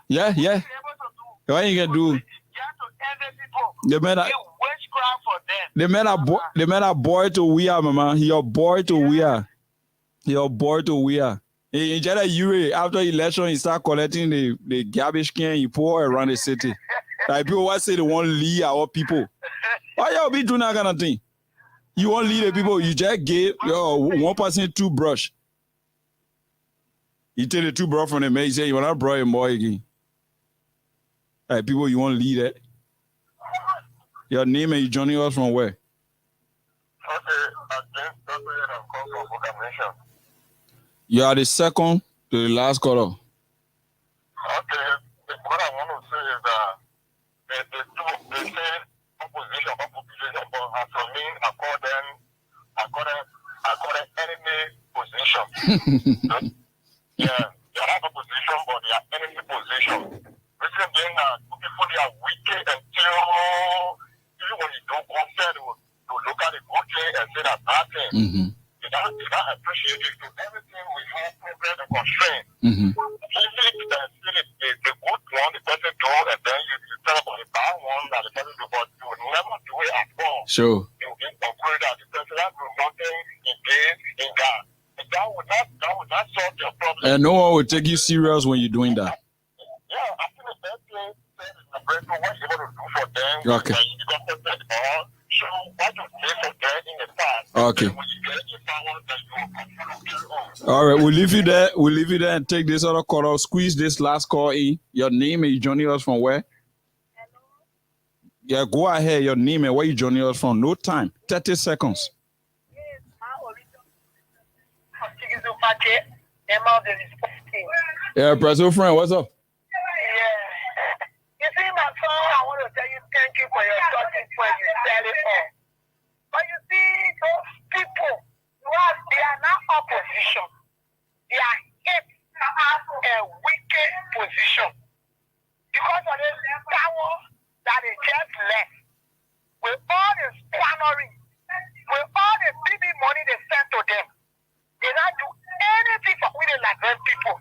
Yeah. What you can do? The men are boy to we are, Mama. He a boy to we are. In Jeddah, after election, he start collecting the garbage can he pour around the city. Like people want to say they want to lead our people. Why y'all be doing that kind of thing? You want to lead the people, you just gave one person toothbrush. You take the toothbrush from the man, you say you want to borrow a boy again. Like people, you want to lead it? Your name and you joining us from where? You are the second to the last caller. Okay, what I want to say is that they say opposition, but as for me, I call them enemy position. Yeah, they are not opposition, but they are enemy position. Reason being that people they are wicked until even when you don't compare to look at the country and say that bad thing. Mm-hmm. They don't appreciate it. To everything we have problem and constraint. Mm-hmm. The good one, the person do, and then you tell about the bad one that the person do, but you will never do it at all. Sure. You will get concluded that the person has do nothing in God. And that would not solve your problem. And no one will take you serious when you're doing that. Yeah, I think the best thing is the breakthrough what you're able to do for them. Okay. When you got all, show what you did for them in the past. Okay. And when you get your power, then you will continue to carry on. All right, we'll leave you there and take this other call out. Squeeze this last call in. Your name and you joining us from where? Hello? Yeah, go ahead. Your name and where you joining us from. No time. 30 seconds. Yes, my original party, Emma of the responsibility. Yeah, President friend, what's up? Yeah. You see, my son, I want to tell you thank you for your talking when you said it all. But you see, those people, they are not opposition. They are hate a wicked position. Because of the power that they just left. With all the squandering, with all the baby money they sent to them, they don't do anything for we like them people.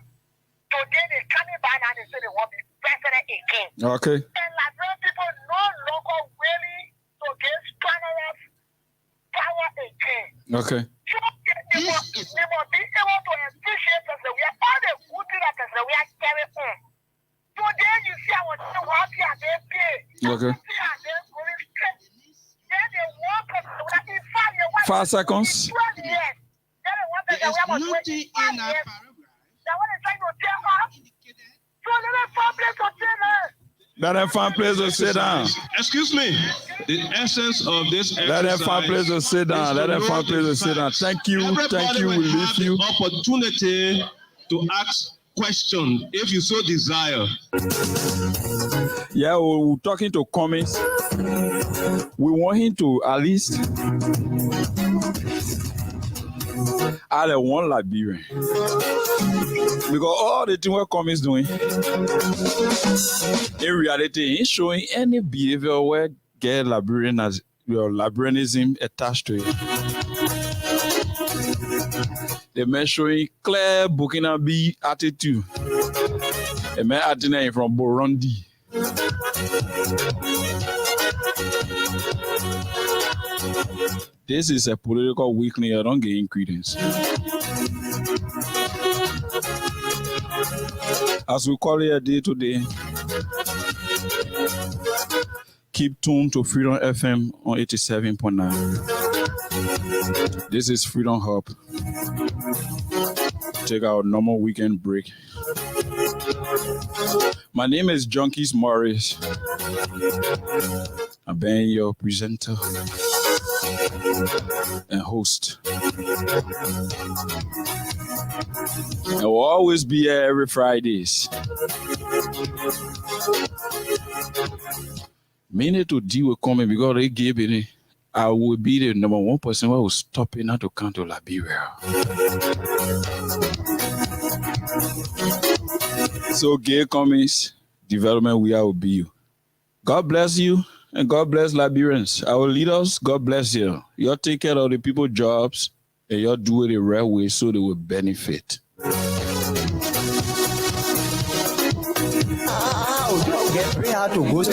Today they coming back and they say they want to be president again. Okay. And like them people no longer willing to give squanderers power again. Okay. So they must be able to appreciate us. We are all the good things that we are carrying on. Today you see our children happy and they pay. Okay. You see and they going straight. Then they walk up in 5 years. 5 seconds. 12 years. Then they want to say we have 25 years. That what they're trying to tell us. So let them find place to sit down. Let them find place to sit down. Excuse me. The essence of this exercise. Let them find place to sit down. Let them find place to sit down. Thank you. Thank you. We leave you. Opportunity to ask questions if you so desire. Yeah, we're talking to comments. We want him to at least add a one Liberian. Because all the thing what comments doing, in reality, ain't showing any behavior where get Liberian as your Liberianism attached to it. The man showing clear Burkina B attitude. A man acting from Burundi. This is a political weakling. I don't get credence. As we call it a day today, keep tuned to Freedom FM on 87.9. This is Freedom Hub. take our normal weekend break. My name is Junkies Morris. I've been your presenter and host. I will always be here every Fridays. Meaning to deal with coming because they gave it. I will be the number one person who will stop in to come to Liberia. So, gay comings, development, we will be you. God bless you and God bless Liberians. Our leaders, God bless you. You take care of the people's jobs and you do it the right way so they will benefit. Get free how to go